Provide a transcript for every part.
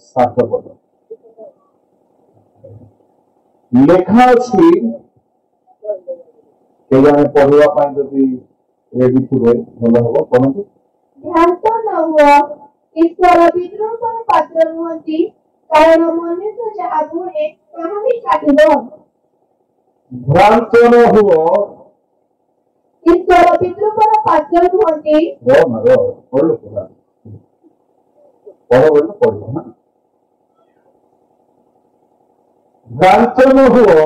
ସାର୍ଥକତା ଲେଖା ଅଛି କେଜାଣି ପଢିବା ପାଇଁ ଯଦି ରେଡି ଥିବେ ଭଲ ହବ କହନ୍ତୁ। ଭ୍ରାନ୍ତ ନ ହୁଅ, ଈଶ୍ୱର ବିଦ୍ରୂପର ପାତ୍ର ନୁହନ୍ତି, କାରଣ ମନୁଷ୍ୟ ଯାହା ବୁଣେ ତାହା ହିଁ କାଟିବ। ଭ୍ରାନ୍ତ ନ ହୁଅ, ଈଶ୍ୱର ବିଦ୍ରୂପର ପାତ୍ର ନୁହନ୍ତି। ଭ୍ରାନ୍ତ ନ ହୁଅ,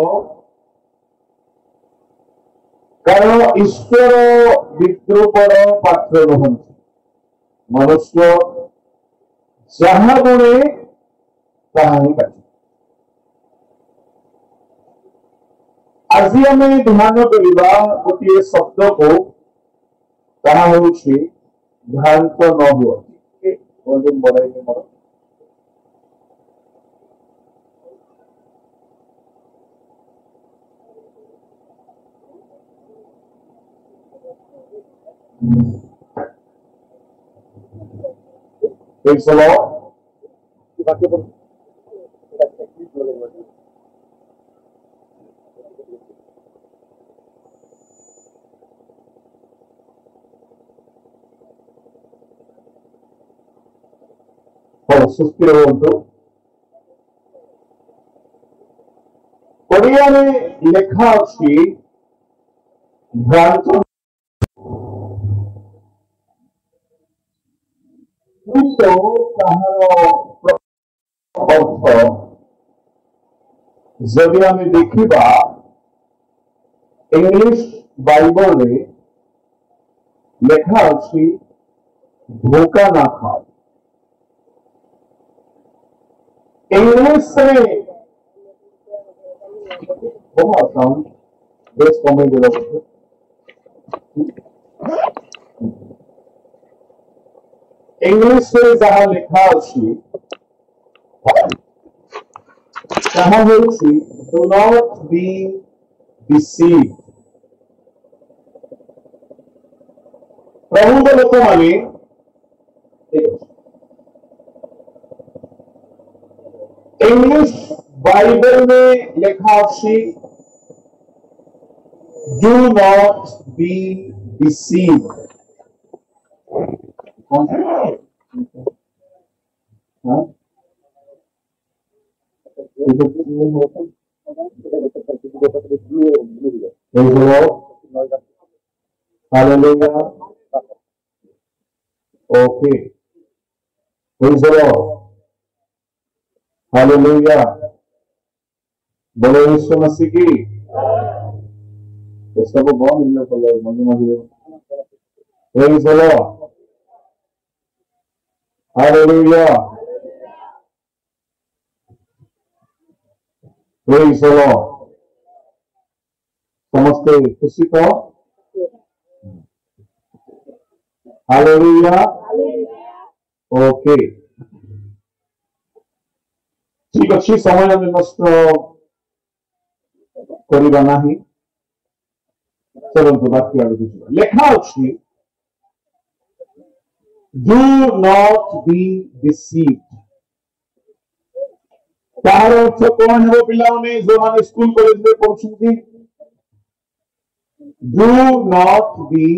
କାରଣ ଈଶ୍ୱର ବିଦ୍ରୂପର ପାତ୍ର ନୁହନ୍ତି, ମନୁଷ୍ୟ ଯାହା ବୁଣେ ତାହା ହିଁ କାଟେ। ଆଜି ଆମେ ଧ୍ୟାନ କରିବା ଗୋଟିଏ ଶବ୍ଦକୁ, ତାହା ହେଉଛି ଭ୍ରାନ୍ତ ନ ହୁଅ। ବଢାଇଲେ ମୋର ସୁସ୍ଥିର ହୁଅନ୍ତୁ। ଓଡ଼ିଆରେ ଲେଖା ଅଛି ଭ୍ରାନ୍ତ ତାହାର ଅର୍ଥ ଯଦି ଆମେ ଦେଖିବା ଇଂଲିଶ ବାଇବଲରେ ଲେଖା ଅଛି ଧୋକା ନା ଖାଅ। इंग्लिश में बहुत साउंड बेस कमेंट देगा। इंग्लिश में जहाँ लिखा अच्छी जहाँ होती do not be deceived। प्रभु लोक माने इंग्लिश बाइबल में लिखा अच्छी do not be deceived। Hallelujah। Okay, praise the Lord। Hallelujah, बोलो यीशु मसीह की। इसका को बहुत मिलने को लग मजे मजे। Praise the Lord. Hallelujah, praise the Lord. समझते खुशी तो हालेलुया। ओके, ठीक अच्छी समय में नष्ट करवा नहीं। चलते बाकी आगे बुझा लेखा अच्छी डू नॉट बी डिसीव्ड। तार अर्थ कौन है पिलाने जो मैंने स्कूल कॉलेज में पढ़ुछंती डू नॉट बी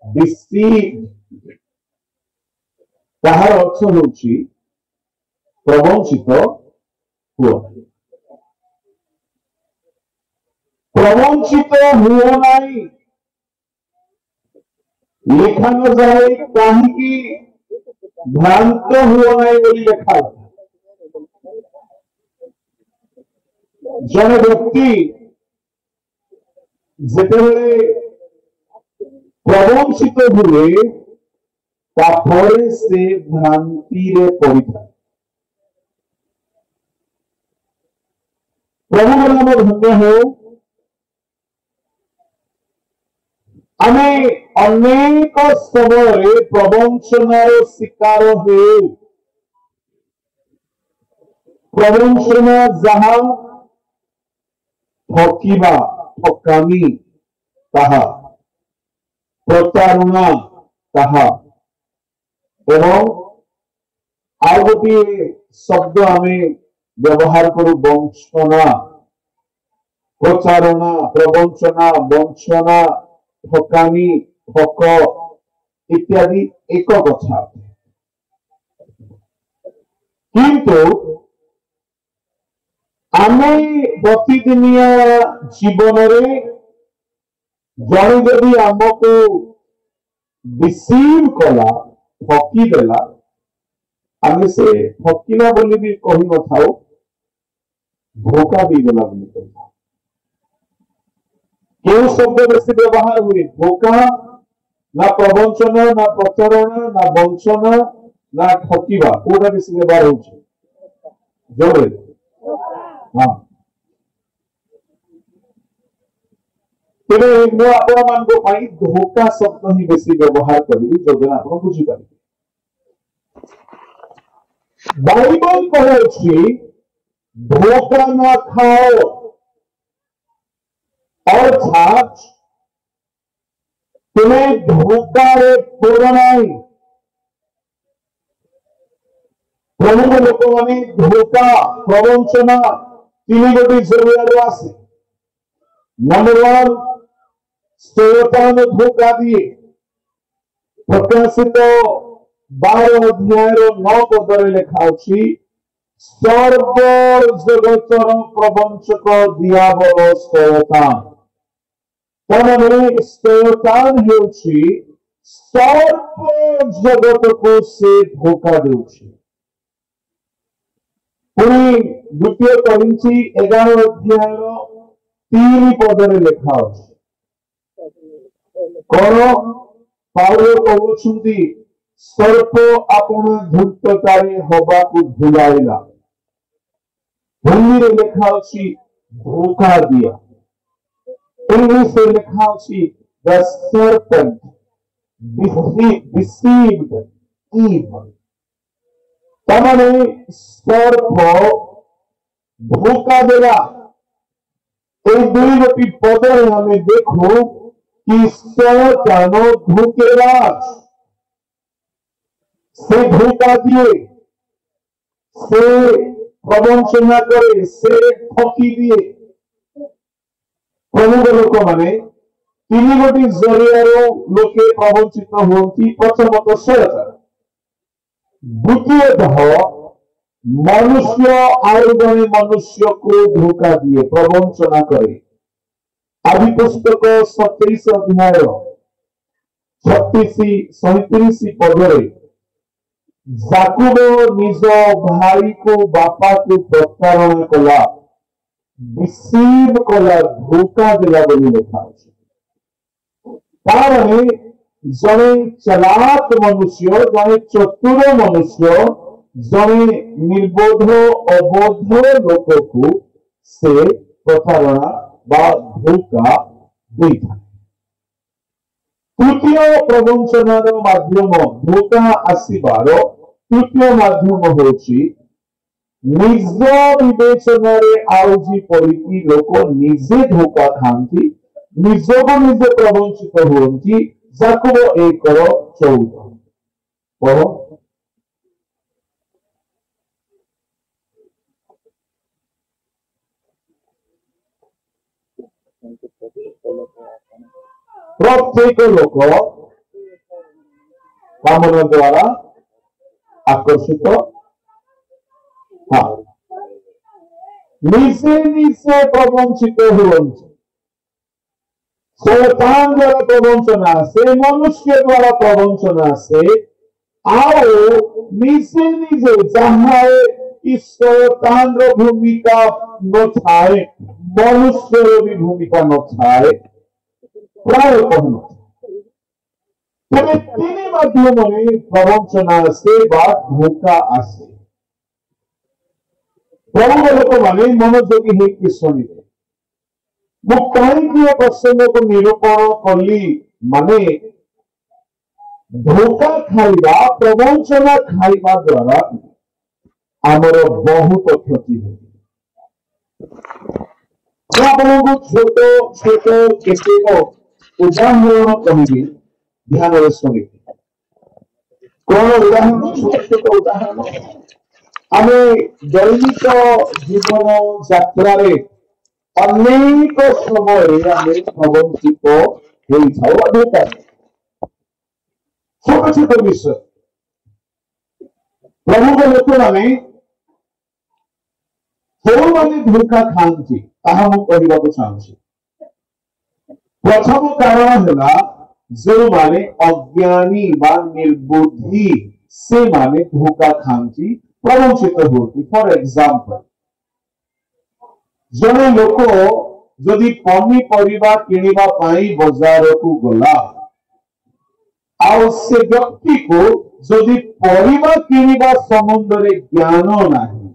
डिसीव्ड। तार अर्थ होची प्रवंचित हुआ। प्रवंचित हुआ नहीं लिखा न जाए कहीं भ्रांत हुआ नहीं बोली लिखा। जन व्यक्ति जिते प्रवंचित हुए से भ्रांति रे पड़ी था। प्रभु नाम धन्य हो। आमे अनेक समय प्रवंचनार शिकार हो। प्रवंचना जहाँ ठकिबा ठकामी ताहा प्रतारणा ताहा एवं ଆଉ ଗୋଟିଏ ଶବ୍ଦ ଆମେ ବ୍ୟବହାର କରୁ ବଂଶନା, ପ୍ରଚାରଣା, ପ୍ରବଞ୍ଚନା, ବଂଶନା, ଠକାମି, ଠକ ଇତ୍ୟାଦି ଏକ କଥା। କିନ୍ତୁ ଆମେ ପ୍ରତିଦିନିଆ ଜୀବନରେ ଜଣେ ଯଦି ଆମକୁ डिसीव कला, ठकी देला, आमे से ठकिला बोली भी कही न थाओ, धोखा दी देला बोली कही। क्यों शब्द बेसी व्यवहार हुए? धोखा, ना प्रवंचना, ना प्रचारणा, ना वंचना, ना ठकिबा, कोटा बेसी व्यवहार होछि? जोरे हां। तेरे मु आपण मानको पाई धोखा शब्द ही बेसी व्यवहार करी जोदन आपण बुझी पारे। बाइबल कहे छी धोखा ना खाओ, अर्थात तुम्हें धोखा रे पड़ो नहीं। प्रमुख लोक माने धोखा, प्रवंचना तीन गोटी जरिया आसे। नंबर 1 शैतान धोखा दिए। प्रकाशित 12 अध्याय 9 पदरे लिखा अछि, सर्व जगतर प्रवंचक दियाबल शैतान। तमाने शैतान हेउछि सर्व जगत को से धोखा देउछि। पुणी द्वितीय कोरिन्थी 11 अध्याय 3 पदरे लिखा अछि, कौन पाउल कहउछंती सर्प आपण धूर्ततारे हवा को भुलाइला। हिंदी रे लिखा अछि धोखा दिया। इंग्लिश में लिखा अछि द सर्पेंट deceived Eve। तमाने सर्प धोखा देला। एक दुई गोटी पदरे हमें देखो कि शैतान धोखेबाज, से धोखा दिए, से प्रवंचना करे, से ठकी दिए। प्रमुख लोक माने तीन गोटी जरिया लोके प्रवंचित होती। प्रथमतः शैतान, द्वितीयतः मनुष्य आउ जने मनुष्य को धोखा दिए, प्रवंचना करे। आदि पुस्तक 27 अध्याय 36-37 पदरे जाकुब निज भाई को बापा को प्रतारणा कला, डिसीव कला, धोखा देला बोली लिखा अछि। तारने जने चलाक मनुष्य, जने चतुर मनुष्य, जने निर्बोध अबोध लोक को से प्रतारणा बा धोखा देता। तृतीय प्रवंचनार माध्यम धोखा आसीबार तृतीय माध्यम होछि निज विवेचनारे आउजी पड़िकी लोक निजे धोखा खांती, निजको निजे प्रवंचित होती। जाकुब 1:14 पढ़ो। प्रत्येक लोक कामना द्वारा आकर्षित, हाँ, निजे निजे प्रवंचित हुवन्ति। शैतान द्वारा प्रवंचना से, मनुष्य द्वारा प्रवंचना से, आओ निजे निजे जहाँ शैतान भूमिका न थाए, मनुष्य भी भूमिका न थाए, प्राय कहना तेरे तीन माध्यम में प्रवंचना से बात धोखा आसे। प्रमुख लोक माने मनोयोगी होकर शुणिले। मु कहीं प्रसंग को निरूपण कली माने धोखा खाइबा, प्रवंचना खाइबा द्वारा आमर बहुत क्षति हो। आपको छोट छोट केतेक उदाहरण कहिबी, ध्यान रे सुनिबे। कौन उदाहरण छोट छोट उदाहरण आम दैनिक जीवन यात्रा अनेक समय आम प्रवंचित होता छोट छोट विषय प्रमुख लोक मैंने जो धोखा खाती कहना चाहूँगी प्रथम कारण है जो माने अज्ञानी बा निर्बुद्धि से माने धोखा खाती प्रवंचित होती फॉर एग्जांपल जड़े लोक जदि पनीपरिबा किनिबा पाई बाजार को गला से व्यक्ति को जदि परिबा किनिबा संबंध रे ज्ञान नाही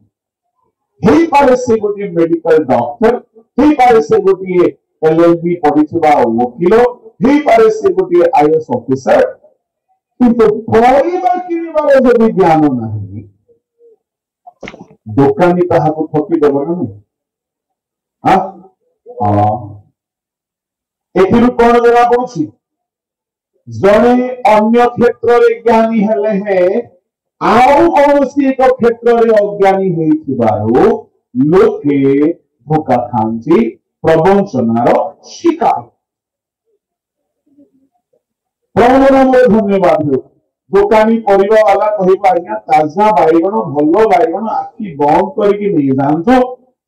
हेई पारे से गोटे मेडिकल डॉक्टर हेई पारे से गोटे एलएलबी पढ़िथिबा वकील हेई पारे से गोटे आईएएस ऑफिसर किंतु परिबा किनिबार जदि ज्ञान नाही दुकानी ताहाको ठकी देब ना नहीं एथिरु कोन जरा पड़ुछि जड़े अन्य क्षेत्र रे ज्ञानी हेले है आउ कौन एक क्षेत्र रे अज्ञानी हेथिबारो लोके धोखा खांची प्रवंचनार शिकार प्रवंचना में धन्यवाद दुकानी परिबा वाला कहबा आज्ञा ताजा बाइगण भलो बाइगण आखि बंद करके नहीं जानतो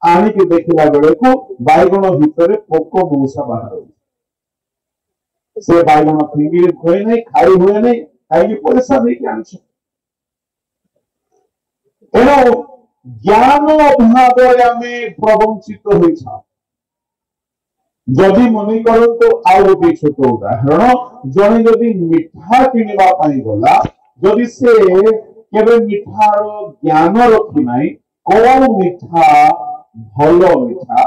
आनी के देखला बेले को बाइगण भीतर पोक मौसा बाहर से बाइगण फिंगी हुए नहीं खाई हुए नहीं खाई पैसा देके आनछ एनो ज्ञान अभाव आमे प्रवंचित होइछा जदि मने करो तो आउ गोटे छोट उदाहरण जने जदि मिठा किनिबा पाई गला जदि से केबे मिठार ज्ञान रखि नाही कोन मिठा भलो मिठा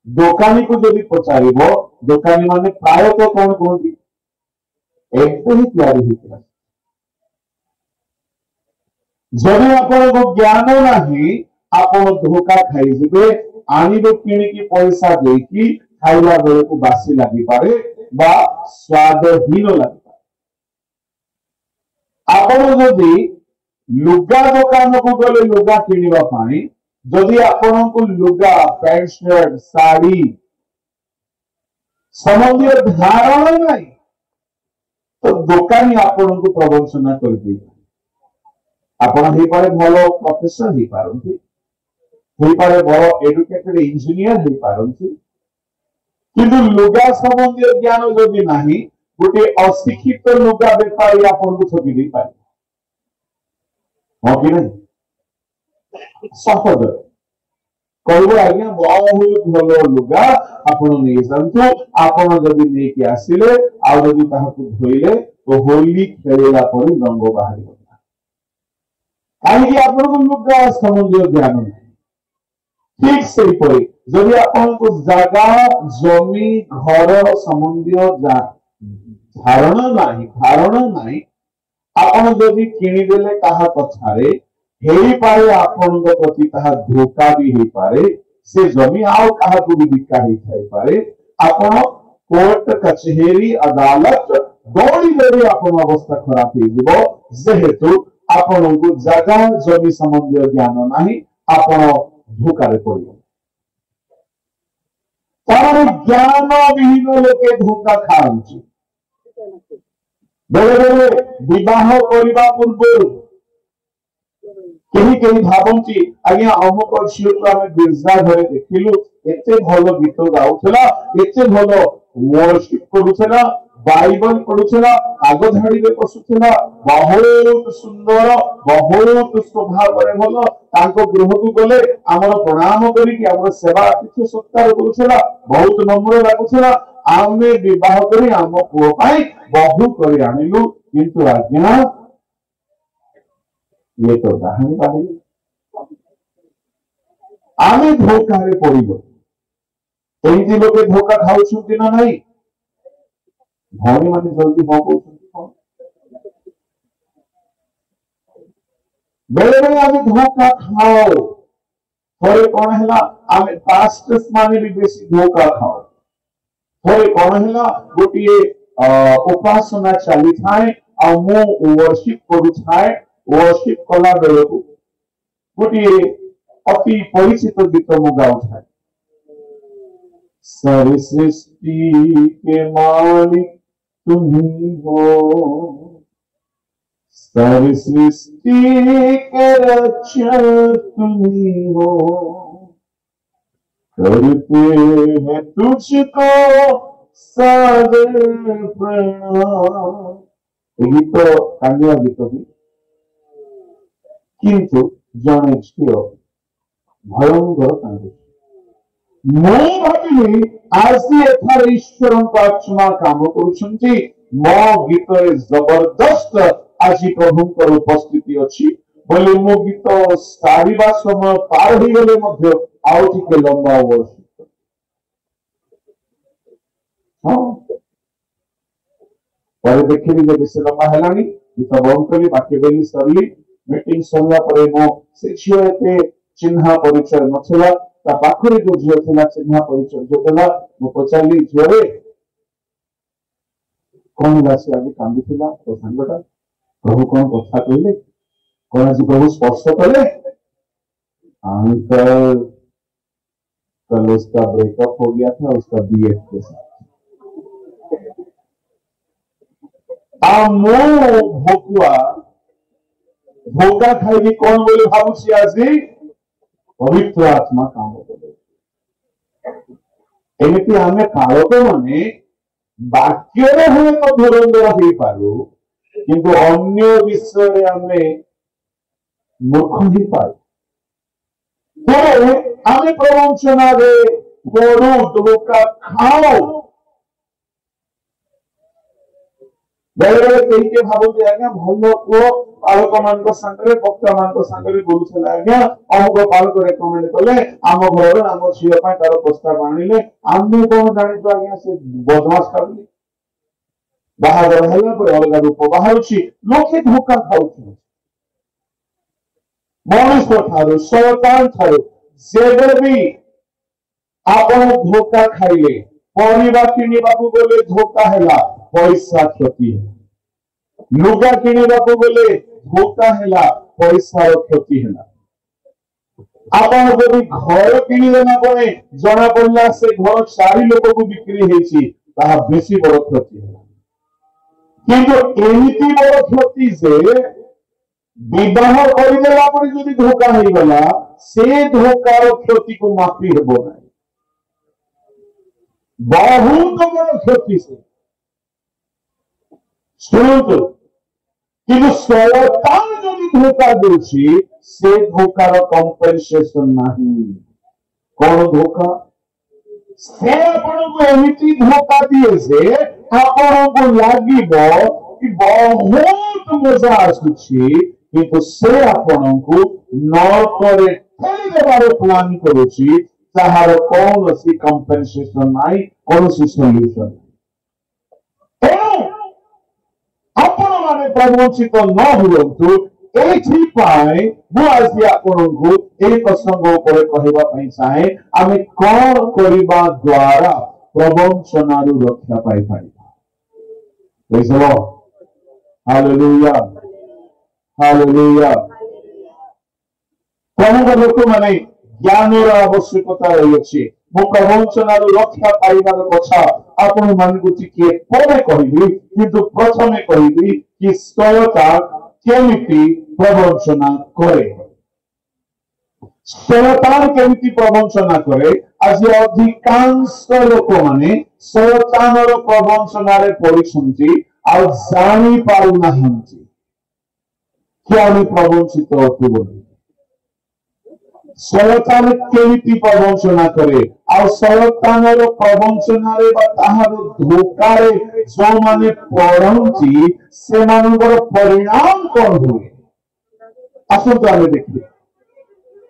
दुकानी को जदि पचारिबो दुकानी माने प्राय तो कौन कहती एक ही तैयारी होता जदि आपन को ज्ञान नाही आपन धोखा खाई जिबे आनिबो किनिकी पैसा देकी खाइला बेले को बासी लगी पारे बा स्वादहीन लगी पारे आपन जदि लुगा दुकान को गले लुगा किनिबा पाई जदि आपन को लुगा पैंट शर्ट साड़ी संबंधी धारणा नहीं तो दुकानी आपन को प्रवंचना कर दी आपन हे पारे भलो प्रोफेसर हे पारंती हे पारे भलो एडुकेटेड इंजीनियर हे पारंती किंतु लुगा संबंधी ज्ञान जदि नाही गोटे अशिक्षित लुगा बेपारी आपन को ठगी दे पारे हो कि नहीं सहज कहबो आज्ञा बहुत भलो लुगा आपन नहीं जानतो आपन जदि नहीं कि आसिले आ जदि ताहाको धोइले तो होली खेलेला पर रंग बाहरी होता काहे कि आपन को लुगा संबंधी ज्ञान नहीं ठीक से परे जदि आपन को जागा जमी घर संबंधी धारणा नहीं आपन जदि किनी देले ताहा पछारे हेई पारे आपन को प्रति ताहा धोखा भी हेई पारे से जमी आउ काहा को भी बिका हेई थाई पारे आपन कोर्ट कचहरी अदालत दौड़ी दौड़ी आपन अवस्था खराब हेई जिवो जेहेतु आपन को जागा जमी संबंधी ज्ञान नाही आपन धोखा रे पड़ियो तार ज्ञान विहीन लोके धोखा खाउची बेले बेले विवाह करबा पूर्व कहीं कहीं भावुची आज्ञा अमुक झील को आम गिर्जा घरे देखिलु एते भलो गीत गाउथला एते भलो वर्शिप करूथला बाइबल पढुथला आग धाड़ी रे पसुथला बहुत सुंदर बहुत स्वभाव रे भलो तांको गृह को गले हमर प्रणाम करी कि हमर सेवा अतिथि सत्कार करूथला बहुत नम्र लागुथला आमे विवाह करी हम पुओ पाई बहु करी आनिलु किंतु आज्ञा ये तो कहानी बाहरी आमे धोखा रे पड़िबो एंती लोके धोखा खाउछुंती ना नहीं भौणी माने जल्दी हो कहउछुंती बेले बेले आमे धोखा खाओ थोड़े कौन हैला आमे पास्टर्स माने भी बेसी धोखा खाओ थोड़े कौन हैला गोटिए उपासना चली थाए मु वर्शिप करू थाए वर्शिप कला बेल को गोटे अति परिचित गीत मु गाऊ थाए सारी सृष्टि के मालिक तुम्ही हो सारी सृष्टि के रक्षक तुम्ही हो करते हैं तुझको सादर प्रणाम गीत कांदिया गीत भी किंतु जने झील भयंकर कांदे मु भाविली आज एथार ईश्वर आत्मा काम करुछंती मो गीत जबरदस्त आज प्रभुंकर उपस्थिति अच्छी बोले मो गीत सारिबा समय पार हो गले मध्य आउ टिके लंबा वर्षिप पर देखिली जे बेसी लंबा हेलानी गीत बंद करी बाकी बेली सरली मीटिंग सरला परे मो से झियो एते चिन्ह परिचय नथिला ता पाखरे जो झियो थिला चिन्ह परिचय जो थिला मो पचाली झियो कौन राशि आगे कांदी थिला तो संगठा प्रभु कौन कथा कहले कौन आज प्रभु स्पर्श कले अंकल कल उसका ब्रेकअप हो गया था उसका बीएफ के साथ आमो भोकुआ भोका खाई कौन बोले भावुची आज पवित्र आत्मा काम करे एमती आमे पालक माने वाक्य हुए तो धुरंधर हो पारू किंतु अन्य विषय में आमे मूर्ख ही पाए तो आमे प्रवंचना रे पढ़ू धोखा खाओ बेले बेले कहीं के भाव जे आज्ञा भल को पालक मान संगे वक्ता मान संगे बोलुला आज्ञा अमुक पालक रेकमेंड कले आम घर आम झील तार प्रस्ताव आणिले आमे कौन जानी आज्ञा से बदमाश करली बाहागर है अलग रूप बाहर लोके धोखा खाऊ मनुष्य ठारू शैतान ठारू जेबे भी आपण धोखा खाइले परिवा किनिबाकू गले धोखा हैला पैसा क्षति है लुगा किनिबाकू गले धोखा हैला पैसा क्षति हैला आपण जदि घर किनिदेना परे जना पड़ला से घर 4 लोक को बिक्री हेची ताहा बेसी बड़ क्षति हैला किंतु एमिति बड़ क्षति जे विवाह करदेला पर जदि धोखा हो गला से धोकार क्षति को मापी हेबो नाही बहुत बड़ क्षति से शुणु किंतु शैतान जदि धोखा देछि से धोकार कंपेंसेशन नाही कौन धोखा से आपण को एमिति धोखा दिए से आपण को लागिबो कि बहुत मजा आसुछि किंतु से आपण को नरकरे ठेली देबार प्लान करूछि ताहार कौन सी कंपेंसेशन नाही कौन सी सॉल्यूशन आपण माने प्रवंचित न हुअन्तु एथि पाए मु आज आपण को एक प्रसंग ऊपर कहबा पई चाहे आमे कोन करिबा द्वारा प्रवंचनारु रक्षा पाई पारिबा praise the Lord hallelujah hallelujah प्रमुख लोक माने ज्ञानर आवश्यकता रही मु प्रवंचनारु रक्षा पाइबार कथा आपण मानकु टिके परे कहबी किंतु प्रथमे कहबी कि शैतान केमिति प्रवंचना करे शैतान केमिति प्रवंचना करे आज अधिकांश लोक माने शैतानर प्रवंचनारे पड़िसंती आ जानि पारु नाहंती कि आमे प्रवंचित अटु बोली शैतान केमिति प्रवंचना करे आ शैतानर प्रवंचनारे बा ताहार धोखारे जो माने पड़ंती से मानकर परिणाम कोन हुए आसंतु आमे देखिए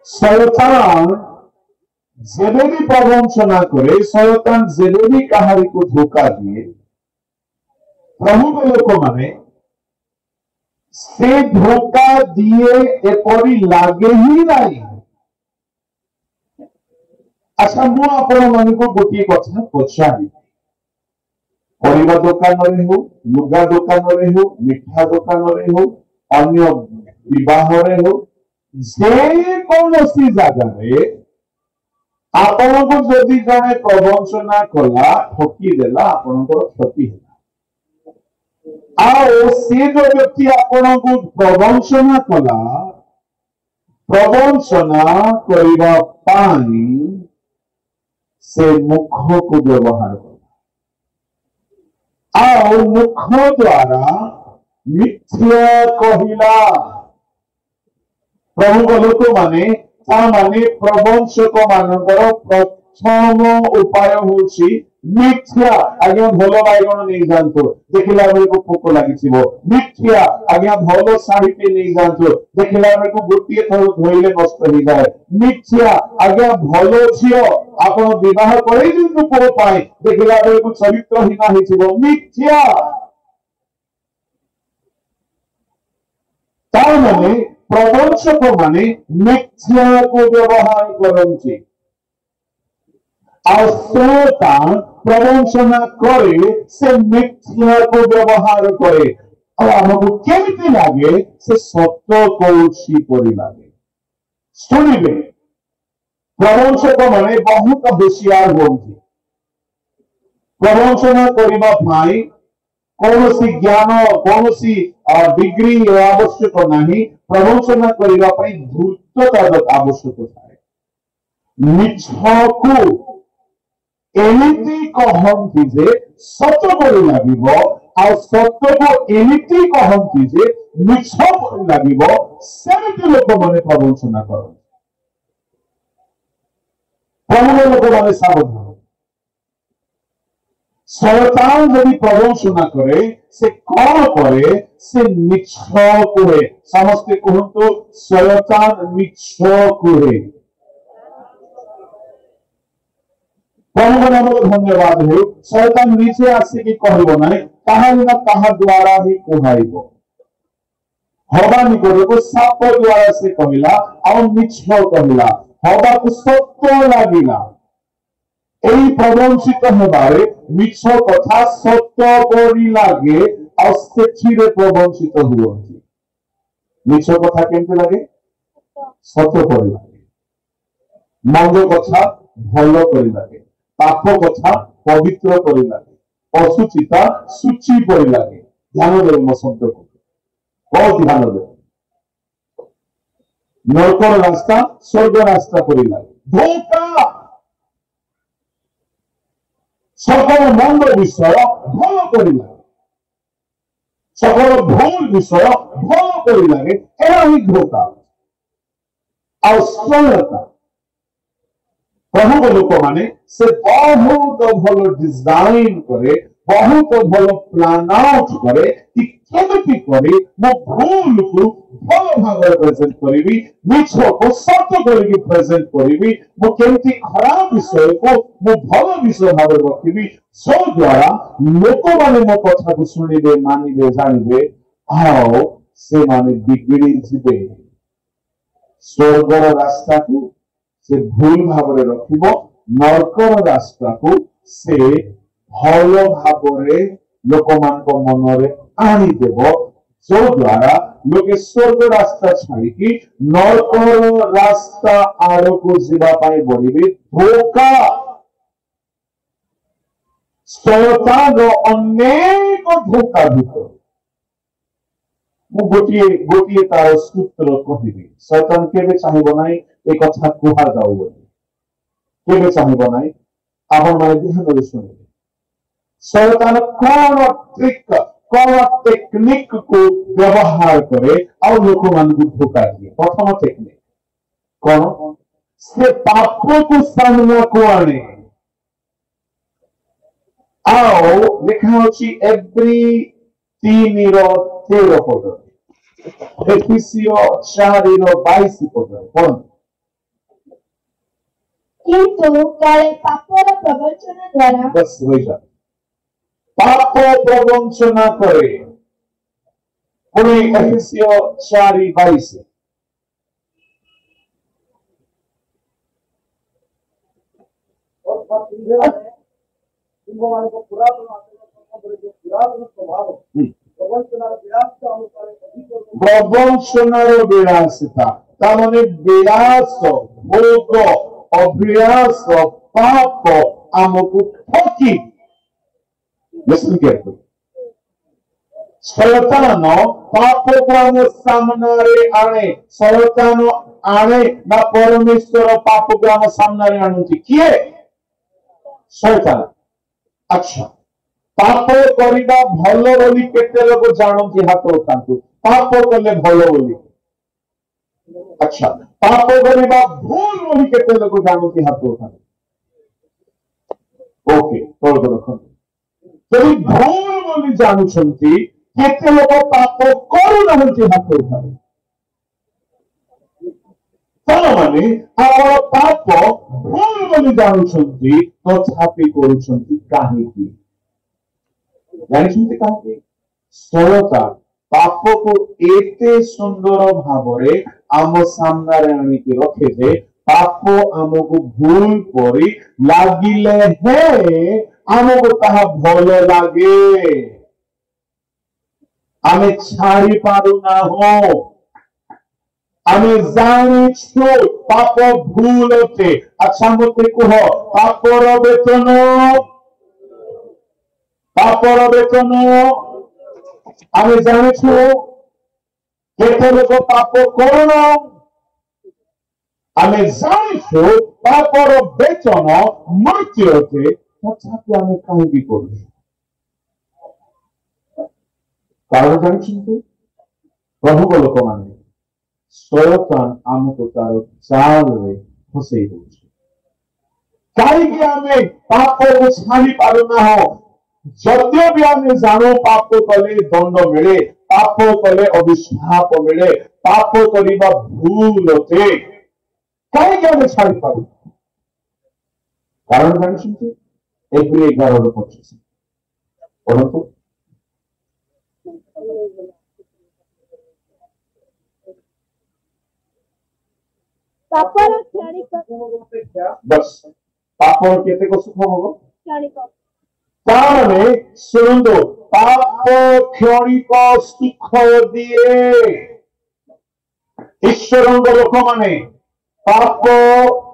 शैतान जेबे भी प्रवंचना करे शैतान जेबे भी काहारी को धोखा दिए प्रमुख लोक माने से धोखा दिए एपरी लागे ही नहीं अच्छा मु आपण मान को गोटे कथा पचारि ପରିବା ଦୋକାନରେ ହଉ, ଲୁଗା ଦୋକାନରେ ହଉ, ମିଠା ଦୋକାନରେ ହଉ, ଅନ୍ୟ ବିବାହରେ ହଉ, ଯେକୌଣସି ଜାଗାରେ ଆପଣଙ୍କୁ ଯଦି ଜଣେ ପ୍ରବଞ୍ଚନା କଲା, ଠକିଦେଲା, ଆପଣଙ୍କର କ୍ଷତି ହେଲା। ଆଉ ସେ ଯୋଉ ବ୍ୟକ୍ତି ଆପଣଙ୍କୁ ପ୍ରବଞ୍ଚନା କଲା, ପ୍ରବଞ୍ଚନା କରିବା ପାଇଁ ସେ ମୁଖକୁ ବ୍ୟବହାର କଲା, ଆଉ ମୁଖ ଦ୍ୱାରା ମିଥ୍ୟା କହିଲା। ପ୍ରଭୁଙ୍କ ଲୋକମାନେ ତାମାନେ ପ୍ରବଞ୍ଚକ ମାନଙ୍କର ପ୍ରଥମ ଉପାୟ ହଉଛି ମିଥ୍ୟା। ଆଜ୍ଞା ଭଲ ବାଇଗଣ ନେଇଯାଆନ୍ତୁ, ଦେଖିଲା ବେଳକୁ ପୋକ ଲାଗିଥିବ। ମିଥ୍ୟା। ଆଜ୍ଞା ଭଲ ଶାଢୀଟେ ନେଇଯାଆନ୍ତୁ, ଦେଖିଲା ବେଳକୁ ଗୋଟିଏ ଥର ଧୋଇଲେ ନଷ୍ଟ ହେଇଯାଏ। ମିଥ୍ୟା। ଆଜ୍ଞା ଭଲ ଝିଅ ଆପଣ ବିବାହ କରେଇ ଦିଅନ୍ତୁ ପୁଅ ପାଇଁ, ଦେଖିଲା ବେଳକୁ ଚରିତ୍ରହୀନ ହେଇଥିବ। ମିଥ୍ୟା। ତାମାନେ ପ୍ରବଞ୍ଚକ ମାନେ ମିଥ୍ୟାକୁ ବ୍ୟବହାର କରନ୍ତି। ଆଉ ଶୈତାନ ପ୍ରବଞ୍ଚନା করে ସେ ମିଥ୍ୟାକୁ ବ୍ୟବହାର করে। ଆଉ ଆମକୁ କେମିତି ଲାଗେ? ସେ ସତ କହୁଛି ପରି ଲାଗେ। ଶୁଣିବେ, ପ୍ରବଞ୍ଚକ ମାନେ ବହୁତ ହୁସିଆର ହୁଅନ୍ତି। ପ୍ରବଞ୍ଚନା କରିବା ପାଇଁ କୌଣସି ଜ୍ଞାନ, କୌଣସି ଡିଗ୍ରୀ ଆବଶ୍ୟକ ନାହିଁ। ପ୍ରବଞ୍ଚନା କରିବା ପାଇଁ ଧୂର୍ତ୍ତତା ଆବଶ୍ୟକ ଥାଏ। ମିଛକୁ ଏମିତି କହନ୍ତି ଯେ ସତ ପରି ଲାଗିବ, ଆଉ ସତକୁ ଏମିତି କହନ୍ତି ଯେ ମିଛ ପରି ଲାଗିବ। ସେମିତି ଲୋକମାନେ ପ୍ରବଞ୍ଚନା କରନ୍ତି। ପ୍ରଭୁଙ୍କ ଲୋକମାନେ ସାବଧାନ। ଶୟତାନ ଯଦି ପ୍ରବଞ୍ଚନା করে ସେ କଣ କରେ? ସେ ମିଛ କୁହେ। ସମସ୍ତେ କୁହନ୍ତୁ, ଶୟତାନ ମିଛ କୁହେ। ପ୍ରଭୁଙ୍କ ନାମରେ ଧନ୍ୟବାଦ ହେଉ। ଶୟତାନ ନିଜେ ଆସିକି କହିବ ନାହିଁ, କାହାରି ନା କାହା ଦ୍ୱାରା ହିଁ କୁହାଇବ। ହବା ନିକଟକୁ ସାପ ଦ୍ୱାରା ସେ କହିଲା, ଆଉ ମିଛ କହିଲା। ହବାକୁ ସତ୍ୟ ଲାଗିଲା। এই প্রবঞ্চিত হেবারে মিছ কথা সত্য পরি লাগে, ଆଉ ସେଥିରେ ପ୍ରବଞ୍ଚିତ ହୁଅନ୍ତି। ମିଛ କଥା କେମିତି ଲାଗେ? ସତ ପରି ଲାଗେ। ମନ୍ଦ କଥା ଭଲ ପରି ଲାଗେ। ପାପ କଥା ପବିତ୍ର ପରି ଲାଗେ। ଅଶୁଚିତା ସୂଚି ପରି ଲାଗେ। ଧ୍ୟାନ ଦେବେ ମୋ ଶବ୍ଦକୁ, ବହୁତ ଧ୍ୟାନ ଦେବେ। ନରକର ରାସ୍ତା ସ୍ୱର୍ଗ ରାସ୍ତା ପରି ଲାଗେ। ଧୋକା। সকল মন্দ বিষয় ভাল করি লাগে, সকল ভুল বিষয় ভাল করি লাগে। এরা ହିଁ ଧୋକା ଆଉ ସ୍ୱୟତା। ପ୍ରଭୁଙ୍କ ଲୋକମାନେ ସେ ବହୁତ ଭଲ ଡିଜାଇନ କରେ, ବହୁତ ଭଲ ପ୍ଲାନ୍ ଆଉଟ୍ କରେ କି କେମିତି କରି ମୋ ଭୁଲକୁ ଭଲ ଭାବରେ ପ୍ରେଜେଣ୍ଟ କରିବି, ମିଛକୁ ସତ୍ୟ କରିକି ପ୍ରେଜେଣ୍ଟ କରିବି, ମୁଁ କେମିତି ଖରାପ ବିଷୟକୁ ମୁଁ ଭଲ ବିଷୟ ଭାବରେ ରଖିବି, ଯଦ୍ୱାରା ଲୋକମାନେ ମୋ କଥାକୁ ଶୁଣିବେ, ମାନିବେ, ଜାଣିବେ, ଆଉ ସେମାନେ ବିଗିଡ଼ି ଯିବେ। ସ୍ୱର୍ଗର ରାସ୍ତାକୁ ସେ ଭୁଲ ଭାବରେ ରଖିବ, ନରକର ରାସ୍ତାକୁ ସେ ଭଲ ଭାବରେ ଲୋକମାନଙ୍କ ମନରେ ଆଣିଦେବ, ଯଦ୍ୱାରା ଲୋକେ ସ୍ୱର୍ଗ ରାସ୍ତା ଛାଡ଼ିକି ନରକର ରାସ୍ତା ଆଡ଼କୁ ଯିବା ପାଇଁ ବଢିବେ। ଧୋକା। ଶୟତାନର ଅନେକ ଧୋକା ଭିତରେ ମୁଁ ଗୋଟିଏ ତାର ସୂତ୍ର କହିବି। ଶୟତାନ କେବେ ଚାହିଁବ ନାହିଁ ଏ କଥା କୁହାଯାଉ ବୋଲି, କେବେ ଚାହିଁବ ନାହିଁ। ଆପଣମାନେ ଧ୍ୟାନରେ ଶୁଣିବେ। ଶୟତାନ କଣ ଟ୍ରିକ୍, କଣ ଟେକ୍ନିକ କୁ ବ୍ୟବହାର କରେ ଆଉ ଲୋକମାନଙ୍କୁ ଧୋକା ଦିଏ। ପ୍ରଥମ ଟେକ୍ନିକ କଣ? ସେ ପାପକୁ ସାମ୍ନାକୁ ଆଣେ। ଆଉ ଲେଖା ଅଛି ଏବ୍ରି 3:13 ପଦରେ, ଏଫେସିୟ 4:22 ପଦରେ ପଢନ୍ତୁ। କିନ୍ତୁ କାଳେ ପାପର ପ୍ରବଞ୍ଚନା ଦ୍ୱାରା ବସ୍ ହୋଇଯା, ପାପ ପ୍ରବଞ୍ଚନା করে। ପୁଣି ଏଫେସିୟ 4:22, প্রবঞ্চনার বিলাসিতা তার মানে বিলাস ভোগ অভ্যাস পাপ ଆମକୁ ଠକି listen carefully शैतान पापों ଆମ ସାମ୍ନାରେ ଆଣେ ଶୈତାନ ଆଣେ ନା ପରମେଶ୍ୱର ପାପକୁ ଆମ ସାମ୍ନାରେ ଆଣନ୍ତି କିଏ ଶୈତାନ ଆଚ୍ଛା ପାପ କରିବା ଭଲ ବୋଲି କେତେ ଲୋକ ଜାଣନ୍ତି ହାତ ଉଠାନ୍ତୁ ପାପ କଲେ ଭଲ ବୋଲି ଆଚ୍ଛା ପାପ କରିବା ଭୁଲ ବୋଲି କେତେ ଲୋକ ଜାଣନ୍ତି ହାତ ଉଠାନ୍ତୁ ଓକେ ତଳକୁ ରଖନ୍ତୁ ଯଦି ଭୁଲ ବୋଲି ଜାଣୁଛନ୍ତି କେତେ ଲୋକ ପାପ କରୁନାହାନ୍ତି ହାତ ଉଠାନ୍ତୁ ମାନେ ଆମର ପାପ ଭୁଲ ବୋଲି ଜାଣୁଛନ୍ତି ତଥାପି କରୁଛନ୍ତି କାହିଁକି ଜାଣିଛନ୍ତି କାହିଁକି ସରଳତା ପାପକୁ ଏତେ ସୁନ୍ଦର ଭାବରେ ଆମ ସାମ୍ନାରେ ଆଣିକି ରଖେ ଯେ ପାପ ଆମକୁ ଭୁଲ ପରି ଲାଗିଲେ ହେ ଆମକୁ ତାହା ଭଲ ଲାଗେ ଆମେ ଛାଡ଼ି ପାରୁନାହୁଁ ଆମେ ଜାଣିଛୁ ପାପ ଭୁଲ ଅଟେ ଆଚ୍ଛା ମୋତେ କୁହ ପାପର ବେତନ ଆମେ ଜାଣିଛୁ କେତେ ଲୋକ ପାପ କରୁନ ଆମେ ଜାଣିଛୁ ପାପର ବେତନ ମୃତ୍ୟୁ ଅଟେ ତଥାପି ଆମେ କାହିଁକି କରୁଛୁ କାରଣ ଜାଣିଛନ୍ତି ପ୍ରଭୁଙ୍କ ଲୋକମାନେ ଶୈତାନ ଆମକୁ ତାର ଜାଲରେ ଫସେଇ ଦଉଛି କାହିଁକି ଆମେ ପାପକୁ ଛାଡ଼ି ପାରୁନାହୁଁ ଯଦିଓ ବି ଆମେ ଜାଣୁ ପାପ କଲେ ଦଣ୍ଡ ମିଳେ ପାପ କଲେ ଅଭିଶାପ ମିଳେ ପାପ କରିବା ଭୁଲ ଅଟେ କାହିଁକି ଆମେ ଛାଡ଼ି ପାରୁ କାରଣ ଜାଣିଛନ୍ତି ଏପ୍ରିଲ 11:25 ପଢନ୍ତୁ ପାପର କ୍ଷଣିକ ବସ୍ ପାପର କେତେକ ସୁଖ ଭୋଗ କ୍ଷଣିକ ତାମାନେ ଶୁଣନ୍ତୁ ପାପ କ୍ଷଣିକ ସୁଖ ଦିଏ ଈଶ୍ୱରଙ୍କ ଲୋକମାନେ ପାପ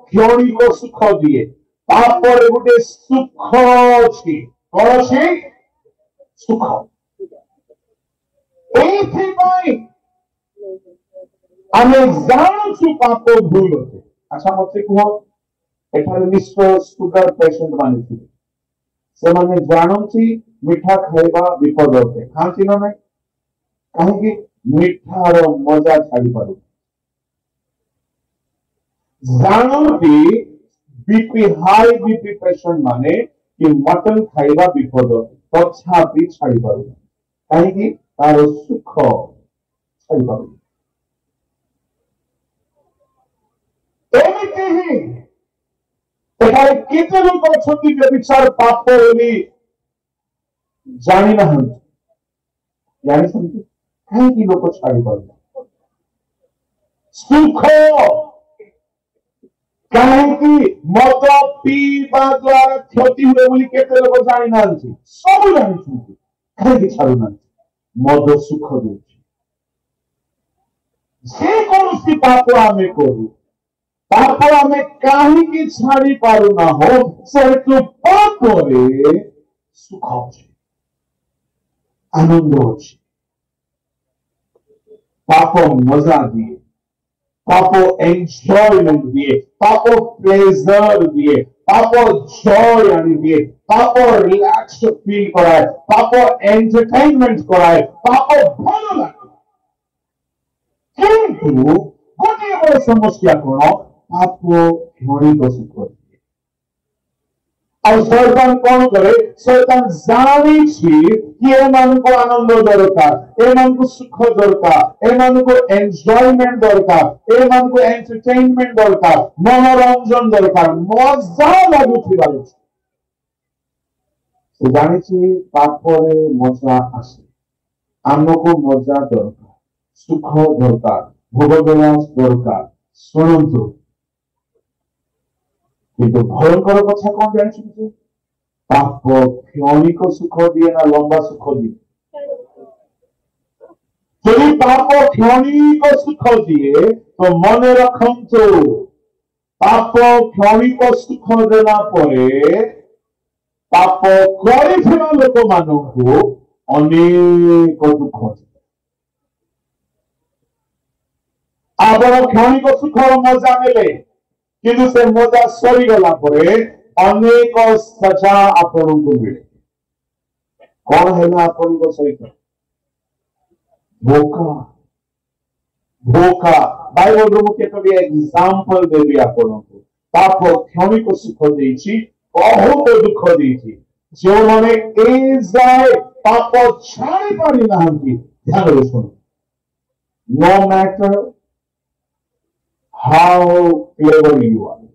କ୍ଷଣିକ ସୁଖ ଦିଏ ପାପରେ ଗୋଟେ ସୁଖ ଅଛି କଣ ଅଛି ସୁଖ ଏଇଥିପାଇଁ ଆମେ ଜାଣୁଛୁ ପାପ ଭୁଲ ଅଟେ ଆଚ୍ଛା ମତେ କୁହ ଏଠାରେ ନିଶ୍ଚୟ ସୁଗାର ପେସେଣ୍ଟ ମାନେ ଥିବେ ସେମାନେ ଜାଣନ୍ତି ମିଠା ଖାଇବା ବିପଦ ଅଟେ ଖାଆନ୍ତି ନା ନାଇଁ କାହିଁକି ମିଠାର ମଜା ଛାଡ଼ି ପାରୁ ଜାଣନ୍ତି बीपी हाई बीपी पेशेंट माने कि मटन खाइबा विपद तथापि छाड़ी पारु कहीं तार सुख छाड़ी पारु एमिति ही एठारे केते लोक अछंती व्यभिचार पाप बोली जानि नाहंती जानि सन्ति कहीं लोक छाड़ी पारु सुख कहीं मद पीवा द्वारा क्षति हुए बोली केते लोक जानि नाहंती सब जानिछंती कहीं छाड़ू नाहंती मद सुख देउछि जे कोनोसी पाप आमे करू पाप आमे कहीं छाड़ी पारु ना हो सेतु पापरे सुख अछि आनंद अछि पाप मजा दिए पाप एंजॉयमेंट दिए पाप प्लेजर दिए पाप जॉय आनी दिए पाप रिलैक्स फील कराए पाप एंटरटेनमेंट कराए पाप भल लगे किंतु गोटे बड़ समस्या कौन पाप क्षणिक सुख दिए शैतान कौन करे शैतान जानी कि एमानको आनंद दरकार एमानको सुख दरकार एमानको एंजॉयमेंट दरकार एमानको एंटरटेनमेंट दरकार मनोरंजन दरकार मजा लगुथिबा से जानी पापरे मजा आसे आमको मजा दरकार सुख दरकार भोगविलास दरकार शुणु किंतु भयंकर कथा कौन जानते पाप क्षणिक सुख दिए ना लंबा सुख दिए? यदि पाप क्षणिक सुख दिए तो मन रखंतु पाप क्षणिक सुख देला परे पाप करिथिबा लोक मानकु अनेक दुख आपण क्षणिक सुख मजा नेले किंतु से मजा सरी गला परे अनेक सजा आपनको मिले। कौन है ना आपनको सहित धोखा धोखा बाइबल रो केतोटी एग्जांपल देबी आपनको पाप क्षणिक सुख देछि बहुत दुख देछि जो माने ए जाय पाप छाड़ी पारि नाहंती। ध्यान रे सुनो no matter how clever you are,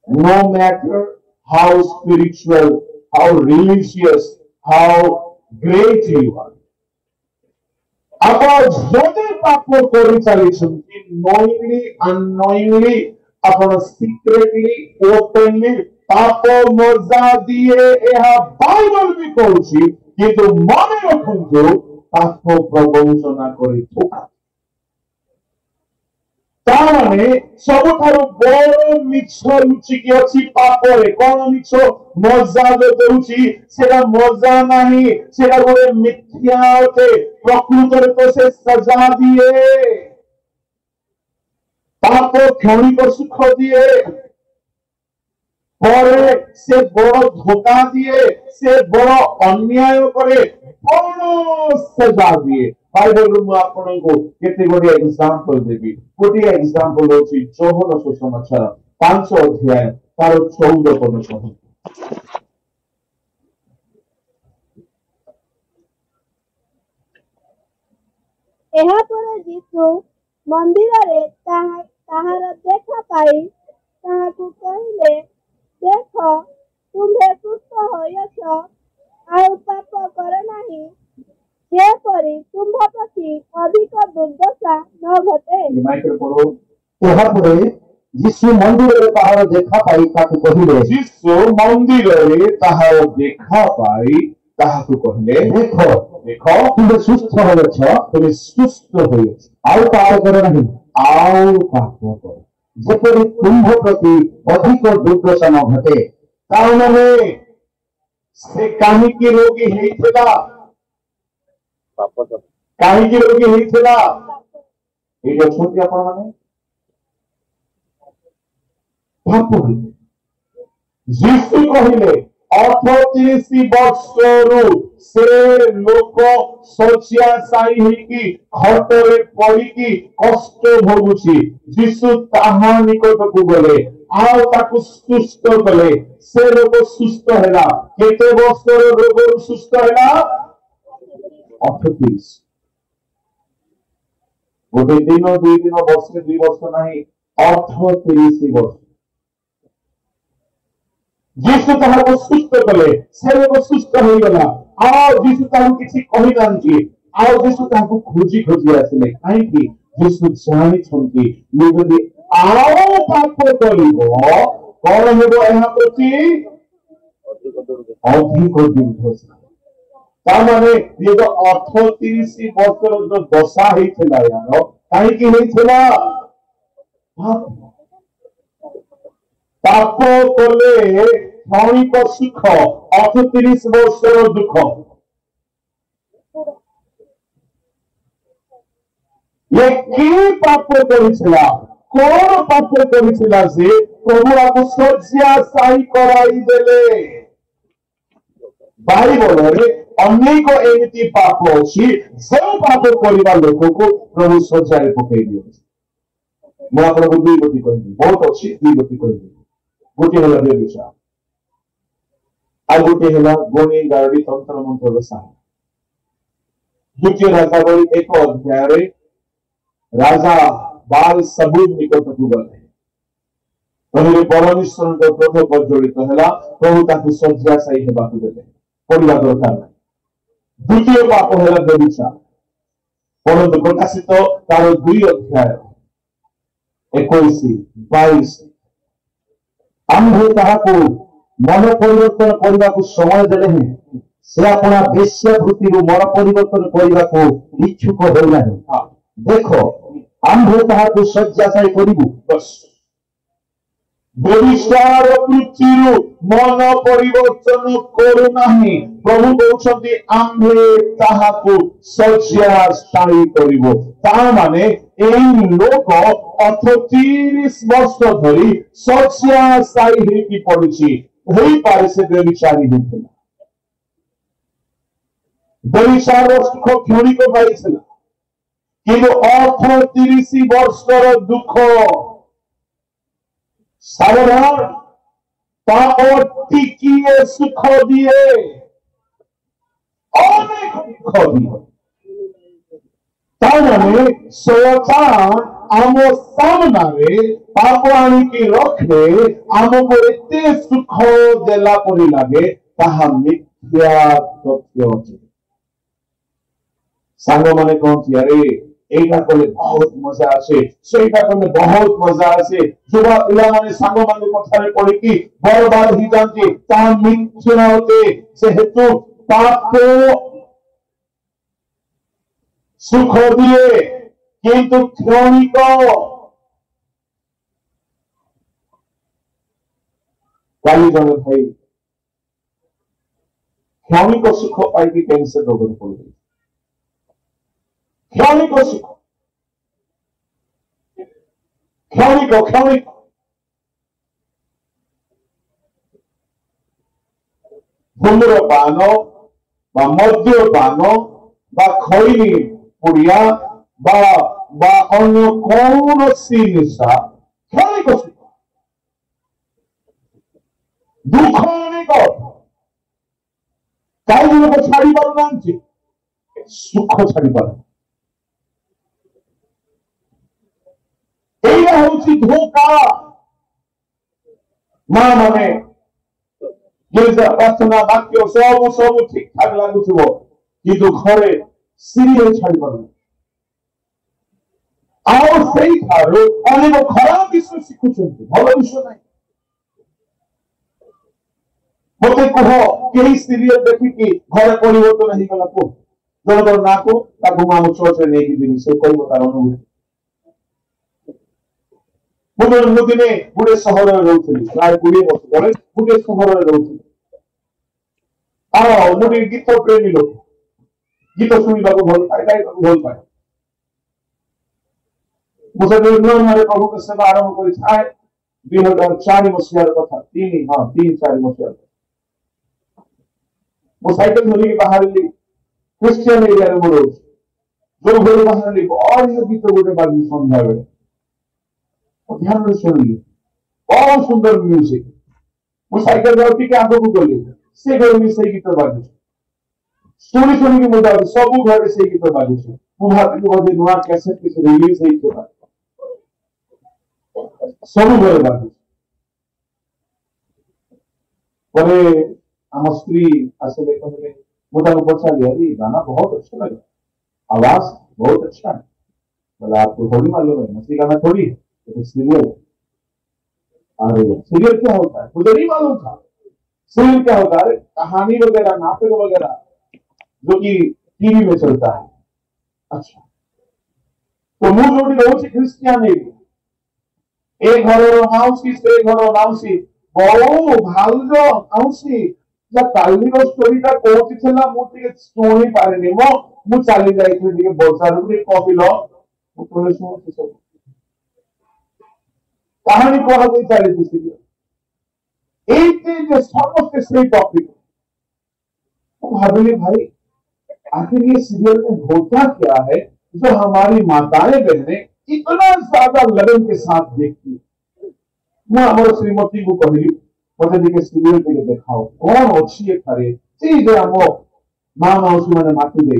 no matter how spiritual, how religious, how great you are, आपण जदि पाप करि चलिछन्ति knowingly unknowingly आपण secretly openly पाप मजा दिए एहा बाइबल भी कहूछि किंतु मने रखंतु पाप प्रवंचना करि धोखा ताने सबठारु बड़ मिछ लुचिकी अछि पापरे। कोन मिछ मजा देउछि सेरा मजा नाही सेरा गोटे मिथ्या अटे प्रकृतरे तो से सजा दिए पाप क्षणिक सुख दिए परे से बड़ धोखा दिए से बड़ अन्याय करे बड़ सजा दिए। बाइबल में आपको केते गोटे एग्जांपल देबी। गोटे एग्जांपल होछि योहन सुसमाचार 5 अध्याय तार 14 पद पढु। एहा पर यीशु मंदिर रे ताहार देखा पाई ताहाकु कहिले देख तुम्हे सुस्थ होयछ आउ पाप कर नाही जेपरि तुम्भ प्रति अधिक दुर्दशा न घटे। माइक्रो पढो। एहा परे यीशु मंदिर रे ताहार देखा पाई ताकु कहिले यीशु मंदिर रे ताहार देखा पाई ताहाकु कहिले देखो देखो तुम्हे सुस्थ होयछ तुम सुस्थ होयछ आउ पाप कर नाही आउ पाप कर जेपरि तुम्भ प्रति अधिक दुर्दशा न घटे। तारमाने से काहीकि रोगी हेइथिला काहीकि रोगी हेइथिला एटा छोटी आपण माने पाप यीशु कहिले 38 वर्षरू से लोक शଯ୍ୟାଶାୟୀ ହେଇକି ଖଟରେ ପଡିକି କଷ୍ଟ ଭୋଗୁଛି। ଯୀଶୁ ତାହା ନିକଟକୁ ଗଲେ ଆଉ ତାକୁ ସୁସ୍ଥ କଲେ। ସେ ରୋଗ ସୁସ୍ଥ ହେଲା। କେତେ ବର୍ଷର ରୋଗରୁ ସୁସ୍ଥ ହେଲା? 38। ଗୋଟେ ଦିନ ଦୁଇ ଦିନ ବର୍ଷେ 2 ବର୍ଷ ନାହିଁ 38 ବର୍ଷ। यीशु ताहाको सुस्थ कले से लोग सुस्थ हो गला आ यीशु ताहाको किछि कहि जानछि आ यीशु ताहाको खोजी खोजी आसिले काहे कि यीशु जानि छंती ये यदि आओ पाप करिवो कोन हेबो एहा प्रति अधिक दुर्दशा। ता माने ये जो 38 वर्षर जो दशा हेइथिला यार काहे कि हेइथिला पाप कले क्षणिक सुख 38 वर्षर दुख। ये कि पाप करिथिला कोन पाप करिथिला से प्रभु आपको शଯ୍ୟାଶାୟୀ कराई देले। बाइबल रे अनेक एमिति पाप अछि जे पाप करिबा लोक को प्रभु शଯ୍ୟାରେ पकई दियो। मैं आपको दुई गति कहबी बहुत अछि दुई गति कहबी। गोटे होला व्यभिचार आ गोटे होला गुणी गारडी तंत्र मंत्र साहा। द्वितीय राजा बळी 1 अध्याय रे राजा बाल सबूत निकटକୁ गले तहिले परमेश्वर क्रोध प्रज्वलित होला प्रभु ताकु शଯ୍ୟାଶାୟୀ हेबाकु देले पढिबा दरकार नाही। द्वितीय पाप होला व्यभिचार परंतु प्रकाशित तार 2 अध्याय 21 22 आम्भे ताहाकु मन परिवर्तन करने को समय देले हैं से अपना वेश्यावृत्ति मन परिवर्तन करने को इच्छुक होना देखो आम्भे ताहाको शଯ୍याशायी करिबु बस व्यभिचार वृत्तिरु मन परिवर्तन करू नाही प्रभु कहउछन्ति आम्भे ताहाको शଯ୍याशायी करिबु ता माने एई लोक 38 वर्ष धरी शଯ୍याशायी हेकी पड़िछि हेई पारे से व्यभिचारी हेथिला व्यभिचार सुख क्षणिक पाइथिला किंतु 38 वर्षर दुख सावधान और टिकिए सुख दिए अनेक दुख दिए ताने शैतान आम सामने पाप आनिकी रखे आमको एते सुख देला परि लागे ताहा मिथ्या तथ्य अछि सांग माने कहती अरे এইটা করলে বহুত মজা আসে সেইটা করলে বহুত মজা আসে যুবা পিলামানে সাঙ্গমানে কথারে পড়ে কি বরবাদ হই যাচ্ছে তা মিথ্যে না হতে যেহেতু পাপ সুখ দিয়ে কিন্তু ক্ষণিক কালি জনে ভাই ক্ষণিক সুখ পাইকি ক্যান্সার রোগে পড়ে क्षणिक सुख क्षणिक धूम्रपान बा मद्यपान बा खैनी पुड़िया बा अन्य कौनसी निशा क्षणिक सुख दुख अनेक कई लोग छाड़ी पार सुख छाड़ी पार धोखा मां माने प्रार्थना वाक्य सब सब ठीक ठाक लगुव कि घरे सीरियल छाड़ी पार अनेक खराब विषय शिखुं भल विषय ना मत कह कई सीरियल देखिकी घरे परिवर्तन हो गला को जनकर ना को चर्च नहीं देवी से कह तार अनुभूति ମୁଁ ଦିନେ ଗୋଟେ ସହରରେ ରହୁଥିଲି ପ୍ରାୟ 20 ବର୍ଷ ତଳେ ଗୋଟେ ସହରରେ ରହୁଥିଲି ଆଉ ମୁଁ ଟିକେ ଗୀତ ପ୍ରେମୀ ଲୋକ ଗୀତ ଶୁଣିବାକୁ ଭଲ ପାଏ ଗାଇବାକୁ ଭଲ ପାଏ ମୁଁ ସେଠି ନୂଆ ନୂଆରେ ପ୍ରଭୁଙ୍କ ସେବା ଆରମ୍ଭ କରିଥାଏ 2004 ମସିହାର କଥା 3-4 ମସିହାର ମୁଁ ସାଇକେଲ ଧରିକି ବାହାରିଲି ଖ୍ରୀଷ୍ଟିଆନ ଏରିଆରେ ମୁଁ ରହୁଛି ଯୋଉ ଘରୁ ବାହାରିଲି ବଢିଆ गीत ଗୋଟେ ବାଜି ସନ୍ଧ୍ୟାବେଳେ ध्यान से सुनिए बहुत सुंदर म्यूजिक वो साइकिल जाती के आगो को गली से घर में सही गीत बाजू सुनी सुनी की मुद्दा सब घर से गीत बाजू वो भाभी बहुत नवा कैसेट के रिलीज है तो सब घर बाजू परे हम स्त्री असले कहले मुद्दा को पछा लिया ये गाना बहुत अच्छा लगा आवाज बहुत अच्छा है बोला आपको थोड़ी मालूम है मस्ती गाना थोड़ी है तो सीरियल अरे सीरियल क्या होता है मुझे नहीं मालूम था सीरियल क्या होता है कहानी वगैरह नाटक वगैरह जो कि टीवी में चलता है अच्छा तो ମୁଁ ଯୋଉଠି ରହୁଛି ଖ୍ରୀଷ୍ଟିଆନ ଏ ଘରର ମାଉସୀ ସେ ଘର ମାଉସୀ ବହୁ ଭାଉଜ ମାଉସୀ ଯା କାଲିର ଷ୍ଟୋରିଟା କୋଉଠି ଥିଲା ମୁଁ ଟିକେ ଶୁଣି ପାରିନି ମୁଁ ଚାଲି ଯାଇଥିଲି ଟିକେ ବଜାରକୁ ଟିକେ କହିଲ ମୁଁ ତୋଳେ ଶୁଣୁଛି ସବୁ कहानी कह गई चली सीरियल एक समस्त से टॉपिक भाभी भाई आखिर ये सीरियल में होता क्या है जो हमारी माताएं बहनें इतना ज्यादा लगन के साथ देखती है मैं हमारे श्रीमती को कहली मत टे सीरियल टे देखाओ कौन अच्छी थारे चीज आम माँ मौसी मैंने माति दे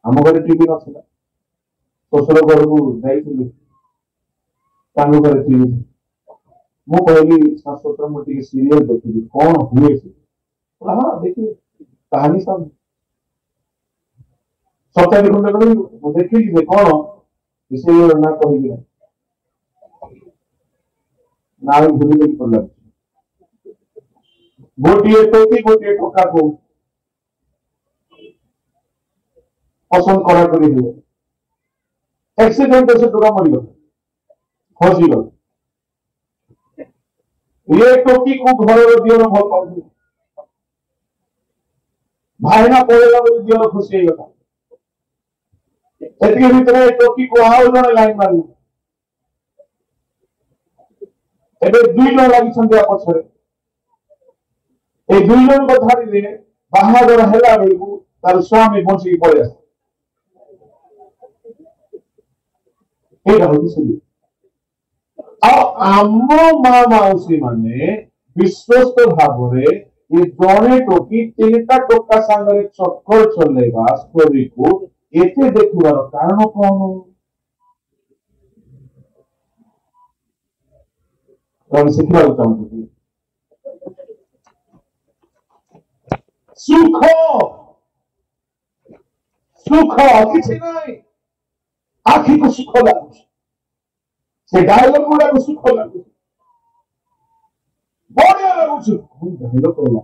आम घर टीवी ना शशुर घर को जाइलु ମୁଁ କହିଲି ଶାଶ୍ୱତ ମୁଁ ଟିକେ ସିରିୟଲ ଦେଖିବି କଣ ହୁଏ ସେ हाँ देखिए कहानी सब 7 घंटे करी ମୁଁ ଦେଖିଲି ଯେ କଣ ବିଷୟ ନା କହିବି ନା ଭୁଲି ଗଲି ପଡିଲା गोटे टोकी गोटे टोका को पसंद करा करी एक्सीडेंट से टोका मरीगल खसीगल ये टोकी को घर दियर भल पाऊँ भाईना पड़ेगा बोली दियर खुशी होगा एतिके भितर टोकी को आउ जने लाइन मारू एबे दुई जन लागि छंदिया पछरे ए दुई जन को धारी दे बाहादुर हेला बेलू तार स्वामी बंची पड़े एटा होती सुनी आम माँ माउसी माने विश्वस्त भाव ये जड़े टोकी तीनटा टोका सांगे चक्कर चलेगा स्टोरी को एते देखिबार कारण कौन हम शिखा चाहूँ सुख सुख किसी नहीं आखि को सुख लगू से डायलॉग गुड़ा को सुख लगू बढ़िया लगुच डायलॉग कहला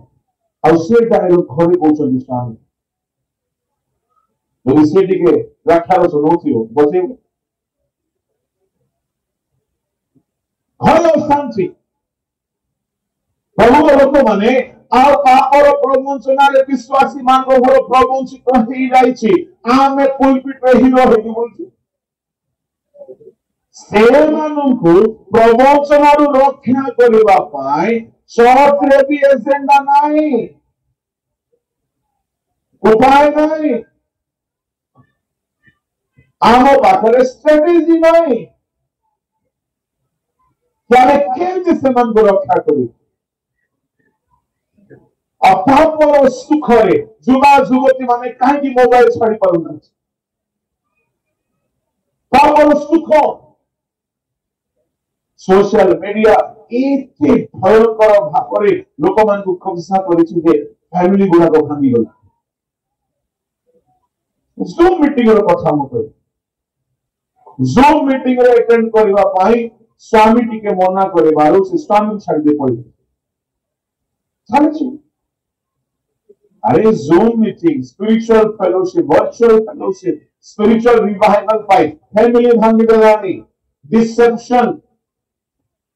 आ से डायलॉग घरे कहउछन स्वामी यदि से टिके व्याख्यान सुनौथियो बसे घर शांति प्रभु लोक माने आ पापर प्रवंचना रे विश्वासी मान घर प्रवंचित हेई जाईछि आमे पुलपिट रे हिरो हेई बोलछु से माननकु प्रवंचना रु रक्षा करबा पाई चर्च रे भी एजेंडा नाही उपाय नाही आम पाखरे स्ट्रेटेजी नहीं क्या केमती से मन को रक्षा करी अपापर सुख रे युवा युवती माने कहीं मोबाइल छाड़ी पारुना पापर सुख सोशल मीडिया इतने भयंकर भाव में लोक मान को कब्जा करिछि जे फैमिली गुड़ा को भांगी गला जूम मीटिंग रो कथा मते जूम मीटिंग रे अटेंड करबा पाई स्वामी टिके मना करे बारो से स्वामी छाड़ दे पड़ी छाड़ी अरे zoom meeting spiritual fellowship virtual fellowship spiritual revival पाई फैमिली भांगी देलानी डिसेप्शन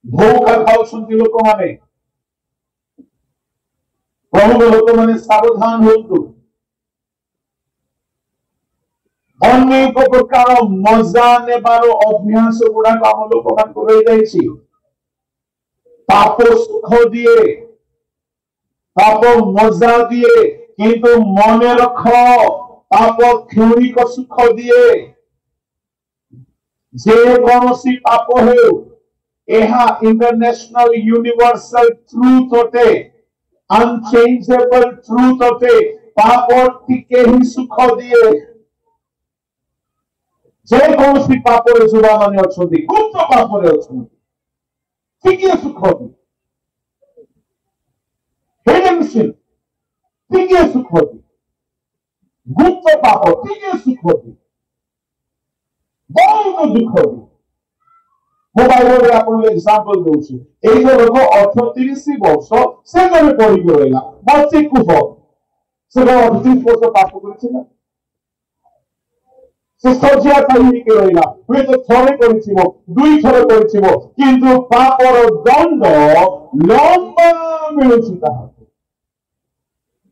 धोखा खाउछन्ति लोक माने प्रभु लोक माने सावधान होतु अनेक प्रकार मजा नेबार अभ्यास गुड़ा आम लोक मान को रही जाइछि पाप सुख दिए पाप मजा दिए किंतु मने रख पाप क्षणिक सुख दिए जे कौनसी पाप हो यह इंटरनेशनल यूनिवर्सल ट्रूथ होते अनचेंजेबल ट्रूथ होते पाप टिके ही सुख दिए जे कौन सी पाप जुड़ा माने अच्छी गुप्त पाप टिके सुख दिए हिडन सिन टिके सुख दिए गुप्त पाप टिके सुख दिए बहुत दुख दिए मोबाइल रे आपन एग्जांपल दोछि एई जो लोक 38 वर्ष से जने पड़ी गयला बच्चे कुह से 38 वर्ष पाप करिछि से सजिया खाई के रहिला वे तो थरे करिछिबो दुई थरे करिछिबो किंतु पापर दंड लंबा मिलुछि ताहा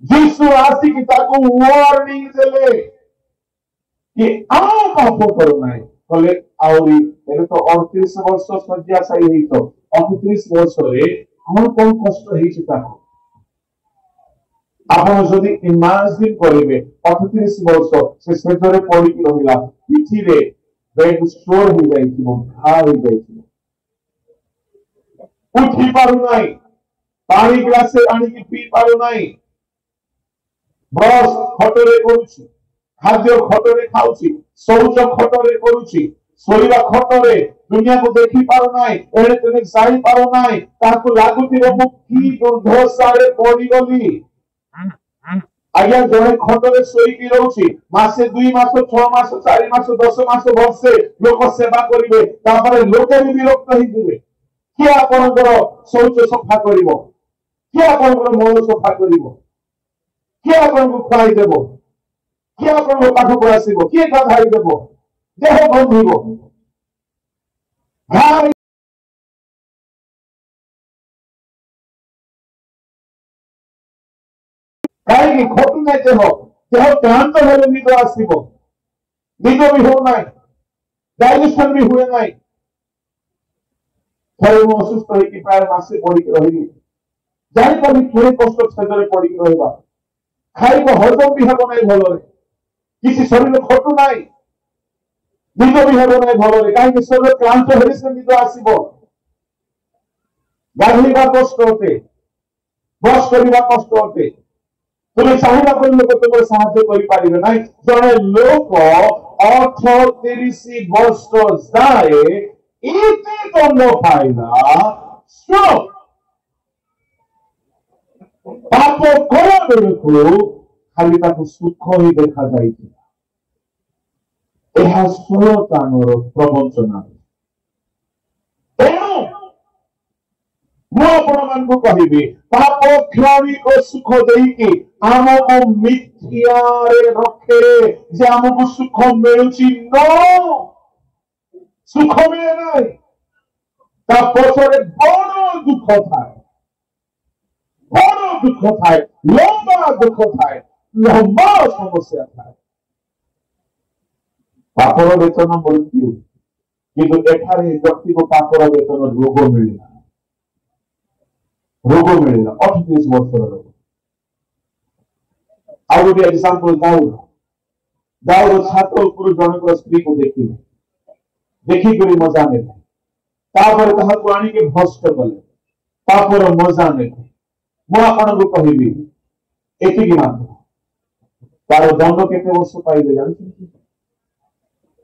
यीशु आसी कि ताको वार्निंग देले कि आ पाप करो नाही कले आउरी एबे तो 38 वर्ष सजिया साई हेई तो 38 वर्ष रे हमर कोन कष्ट हेछि ताको आपण जदि इमेजिन करिवे 38 वर्ष से सेजरे पड़ी की रहिला पिठी रे बेड स्टोर हो जाइछिबो घा हो जाइछिबो उठी पारु नाही पानी ग्लास से आनी की पी पारु नाही ब्रश खटरे करूछि खाद्य खटरे खाउछि शौच खटरे करूछि सोइबा खटरे दुनिया को देखि पारु नाही एने तेने साई पारु नाही ताको लागुतिबो मु की दुर्दशा रे पड़ी गली आज्ञा जड़े खटरे शोईकी रोची मासे 2 मास 6 मास 4 मास 10 मास वर्षे लोक सेवा करिवे तापर लोके भी विरक्त होई जिवे कि आपनकर शौच सफा करिवो किए आपंकर मन सफा कर किए आपको खुआईदेव किए आप पाखक आसब किए गाधेदेव देह बंधिब कहीं घटू ना देह देह क्लांत हेले निद आसब निद भी हो ना डाइजेशन भी हुए ना थे असुस्थ हो प्राय मसे पड़क रही जापारि के कष्ट छेदे पड़क रहा खाइब हजम भी हम ना भल किसी शरीर खटू ना निद भी हम ना भल कहीं शरीर क्लांत हेले से निद आसब गाधेवा कष्ट अटे ब्रश करने कष्ट अटे तुम्हें चाहिए लोक तुम साहय ना जड़े लोक 38 वर्ष जाए एते दंड पाइला स्ट्रोक पाप कला बेलू खाली सुख ही देखा यह शयतानर प्रवंचना तेणु मुझे कहि पाप क्षणिक सुख देकी आमको मिथ्यारे रखे जे आमको सुख मिलू सुख मिले ना पछरे बड़ दुख थाए बड़ दुख थाए लंबा दुख थाए लंबा समस्या थाए पापर वेतन मृत्यु किंतु एठारे व्यक्ति को पापर वेतन रोग मिलना रोग मिलेगा 38 वर्ष रोग आ गोटे एग्जांपल दाऊद दाऊद छात उपर जनक स्त्री को देखिक मजा ने आनिक भ्रष्ट कले पापर मजा ने मुझे कहबी एति मात्र तार दंड केते वर्ष पाइले जान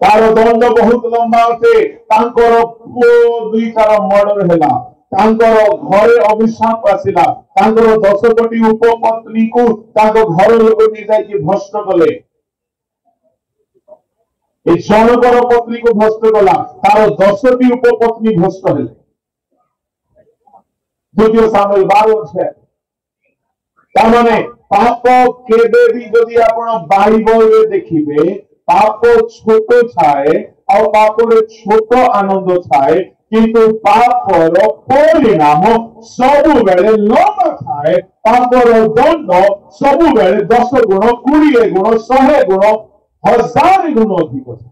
तार दंड बहुत लंबा अटे पुओ दुईटार मर्डर है घरे अभिशाप आसला 10 कोटी उपपत्नी को घर लोक नहीं जाए भ्रष्ट कले जनकर पत्नी को भ्रष्ट कला तार 10टी उपपत्नी भ्रष्ट है द्वितीय सामुएल 12 पाप केबे भी जदि आपण बाइबल देखिबे पाप छोट थाए और पापर छोट आनंद थाए किंतु पापर परिणाम सबु बेले लंबा थाए पापर दंड सबु बेले 10 गुण 20 गुण 100 गुण 1000 गुण अधिक थाए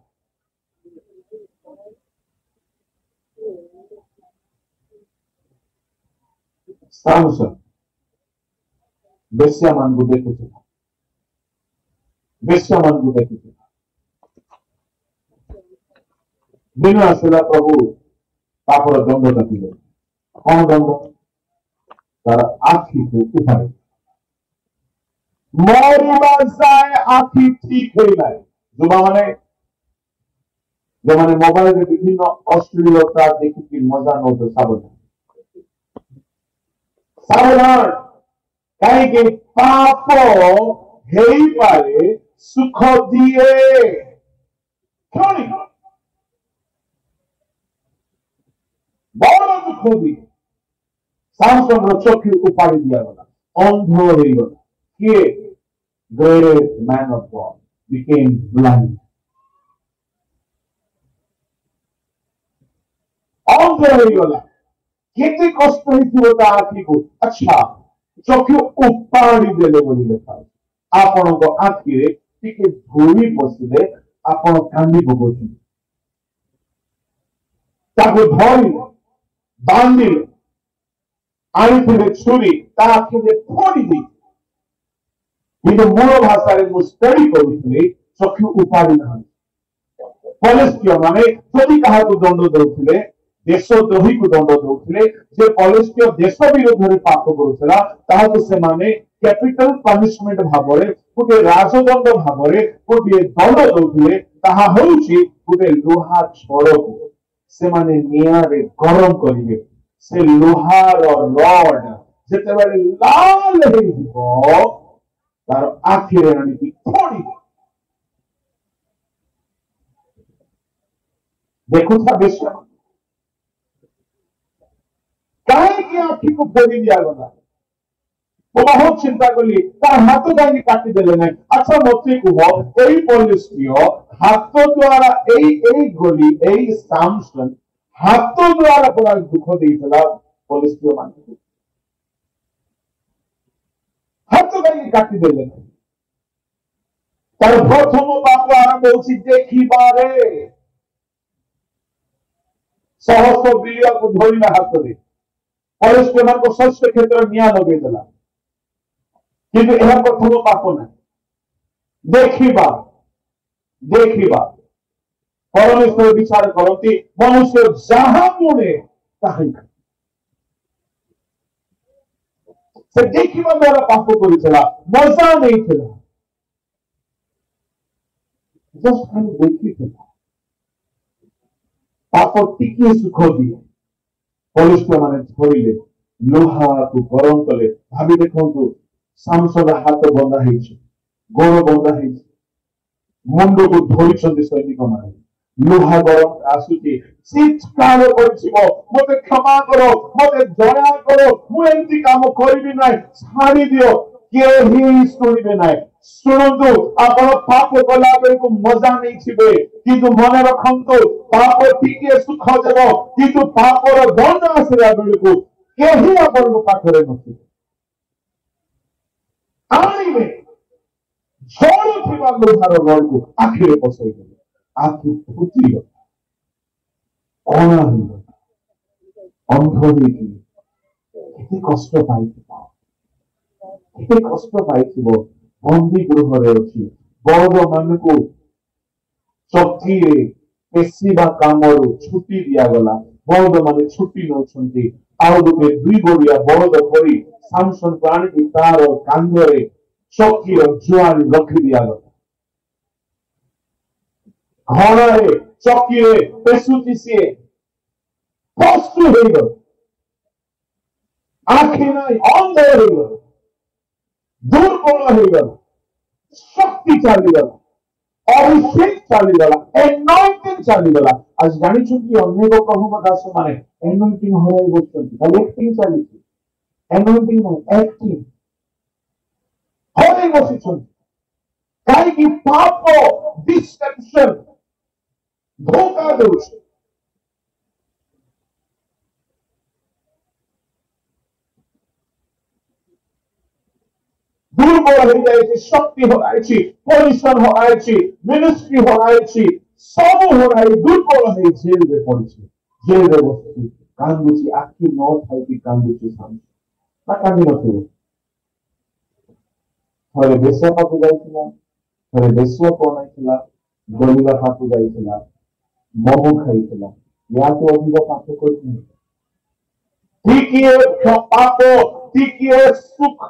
सामसन बेश्या मान को देखुथिला बेश्या मान को देखुथिला दिन आसला प्रभु पापर दंड काटिले कौन दंड तार आखि को उपाय मरवा जाए आखि ठीक हो जाए जो माने मोबाइल में विभिन्न अश्लीलता देखिए मजा न हो सावधान कहीं पाप हे पारे सुख दिए क्यों बड़ दुख दिए सामसन चक्षु उपाड़ी दिया गला अंध हो गला किए great man of God became blind अंध हो गला केते कष्ट होता आखि को अच्छा चक्षु उपाड़ी देले बोली लिखा आपण को आखि रे टिके धूली पसिले आपण कांदी पकोछि ताको धरी बांधिले आनी छुरी आखिरे फोड़ी दी कि मूल भाषा में स्टडी करुली चक्षु उपाड़ी ना पलेस्टीय माने जदि क्या दंड दौले देशद्रोही को दंड दौले जे पलेस्टीय देश विरोध में पाप करुला से कैपिटल पनिशमेंट भाव गोटे राजदंड भाव गोटे दंड दौले गोटे लुहा छड़ को से माने नियारे गरम करिवे से लोहार रड जेते लाल हो तार आखिरे आनी फोड़ी देखो था बेश्या कहीं आखि को फोड़ी दिया गला ମୁଁ ବହୁତ ଚିନ୍ତା କଲି ତା ହାତ କାହିଁକି କାଟିଦେଲେ ନାହିଁ। ଆଚ୍ଛା ମତେ କୁହ ଏଇ ପଲିସ୍ଟିୟ ହାତ ଦ୍ୱାରା ଏଇ ଗଲି ଏଇ ସାମସନ ହାତ ଦ୍ୱାରା ପୁରା ଦୁଃଖ ଦେଇଥିଲା ପଲିସ୍ଟିୟ ମାନଙ୍କୁ, ହାତ କାହିଁକି କାଟିଦେଲେ ନାହିଁ। ତାର ପ୍ରଥମ ପାପ ଆରମ୍ଭ ହଉଛି ଦେଖିବାରେ। ସହସ୍ର ବିଲିଆକୁ ଧରିଲା ହାତରେ, ପଲିସ୍ଟିୟ ମାନଙ୍କ ଶସ୍ୟ କ୍ଷେତ୍ର ନିଆଁ ଲଗେଇଦେଲା, କିନ୍ତୁ ଏହା ପ୍ରଥମ ପାପ ନାହିଁ। ଦେଖିବା ଦେଖିବା ପରମେଶ୍ୱର ବିଚାର କରନ୍ତି ମନୁଷ୍ୟ ଯାହା ମୁଣେ ତାହା ହିଁ ଖାଏ। ସେ ଦେଖିବା ଦ୍ୱାରା ପାପ କରିଥିଲା, ମଜା ନେଇଥିଲା, ଖାଲି ଦେଖିଥିଲା। ପାପ ଟିକିଏ ସୁଖ ଦିଏ। ପଲିସ୍ଟିୟ ମାନେ ଧରିଲେ, ଲୁହାକୁ ଗରମ କଲେ। ଭାବି ଦେଖନ୍ତୁ ସାମସନ ହାତ ବନ୍ଧା ହେଇଛି, ଗୋଡ ବନ୍ଧା ହେଇଛି, ମୁଣ୍ଡକୁ ଧରିଛନ୍ତି ସୈନିକ ମାନେ, ଲୁହା ଗରମ ଆସୁଛି, ଚିତ୍କାର କରିଥିବ ମତେ କ୍ଷମା କର, ମତେ ଦୟା କର, ମୁଁ ଏମିତି କାମ କରିବି ନାହିଁ, ଛାଡି ଦିଅ। କେହି ଶୁଣିବେ ନାହିଁ। ଶୁଣନ୍ତୁ ଆପଣ ପାପ କଲା ବେଳକୁ ମଜା ନେଇଥିବେ, କିନ୍ତୁ ମନେ ରଖନ୍ତୁ ପାପ ଟିକିଏ ସୁଖ ଦେବ, କିନ୍ତୁ ପାପର ଦଣ୍ଡ ଆସିଲା ବେଳକୁ କେହି ଆପଣଙ୍କ ପାଖରେ ନଥିବେ। ଆଣିବେ ଜଳୁଥିବା ଲୁହାର ରଡକୁ ଆଖିରେ ପଶେଇଦେବେ, ଆଖି ଫୁଟିଗଲା, କଣା ହେଇଗଲା, ଅନ୍ଧ ହେଇକି କେତେ କଷ୍ଟ ପାଇଥିବ, କେତେ କଷ୍ଟ ପାଇଥିବ। ବନ୍ଦୀ ଗୃହରେ ଅଛି, ବଳଦ ମାନଙ୍କୁ ଚକିରେ ପେଶିବା କାମରୁ ଛୁଟି ଦିଆଗଲା, ବଳଦ ମାନେ ଛୁଟି ନେଉଛନ୍ତି। ଆଉ ଗୋଟେ 2 ଗୋଡିଆ ବଳଦ କରି ସାମସନକୁ ଆଣିକି ତାର କାନ୍ଧରେ ଚକିର ଜୁଆଳି ରଖି ଦିଆଗଲା। ଘରରେ ଚକିରେ ପେଶୁଛି ସିଏ, ପଶୁ ହେଇଗଲା, ଆଖି ନାହିଁ, ଅନ୍ଧ ହେଇଗଲା, ଦୁର୍ବଳ ହେଇଗଲା, ଶକ୍ତି ଚାଲିଗଲା, ଅଭିଷେକ ଚାଲିଗଲା, ଏନଏଣ୍ଟିଂ ଚାଲିଗଲା। ଆଜି ଜାଣିଛନ୍ତି ଅନେକ ପ୍ରଭୁଙ୍କ ଦାସ ମାନେ ଏନଏଣ୍ଟିଂ ହରାଇ ବସୁଛନ୍ତି, ଖାଲି ଆକ୍ଟିଂ ଚାଲିଛି, ଏନଏଣ୍ଟିଂ ନାହିଁ, ଆକ୍ଟିଂ ହରାଇ ବସିଛନ୍ତି। କାହିଁକି? ପାପ ଡିସେପସନ ଧୋକା ଦେଉଛି। দুর্বল হয়ে যাইছে, শক্তি হরাইছি, পরিশ্রম হরাইছি, মিনিস্ট্রি হরাইছি, ସବୁ ହରାଇ ଦୁର୍ବଳ ହେଇ ଜେଲରେ ପଡିଛି, ଜେଲରେ ବସିଛି, କାନ୍ଦୁଛି, ଆଖି ନ ଥାଇକି କାନ୍ଦୁଛି। ନା କାନ୍ଦି ନଥିବ? ଥରେ ବେଶ ପାଖକୁ ଯାଇଥିଲା, ଥରେ ବେଶ କଣାଇଥିଲା, ଦଲିଲା ପାଖକୁ ଯାଇଥିଲା, ମହୁ ଖାଇଥିଲା, ୟାଠୁ ଅଧିକ ପାପ କରିନି। ଟିକିଏ ପାପ, ଟିକିଏ ସୁଖ,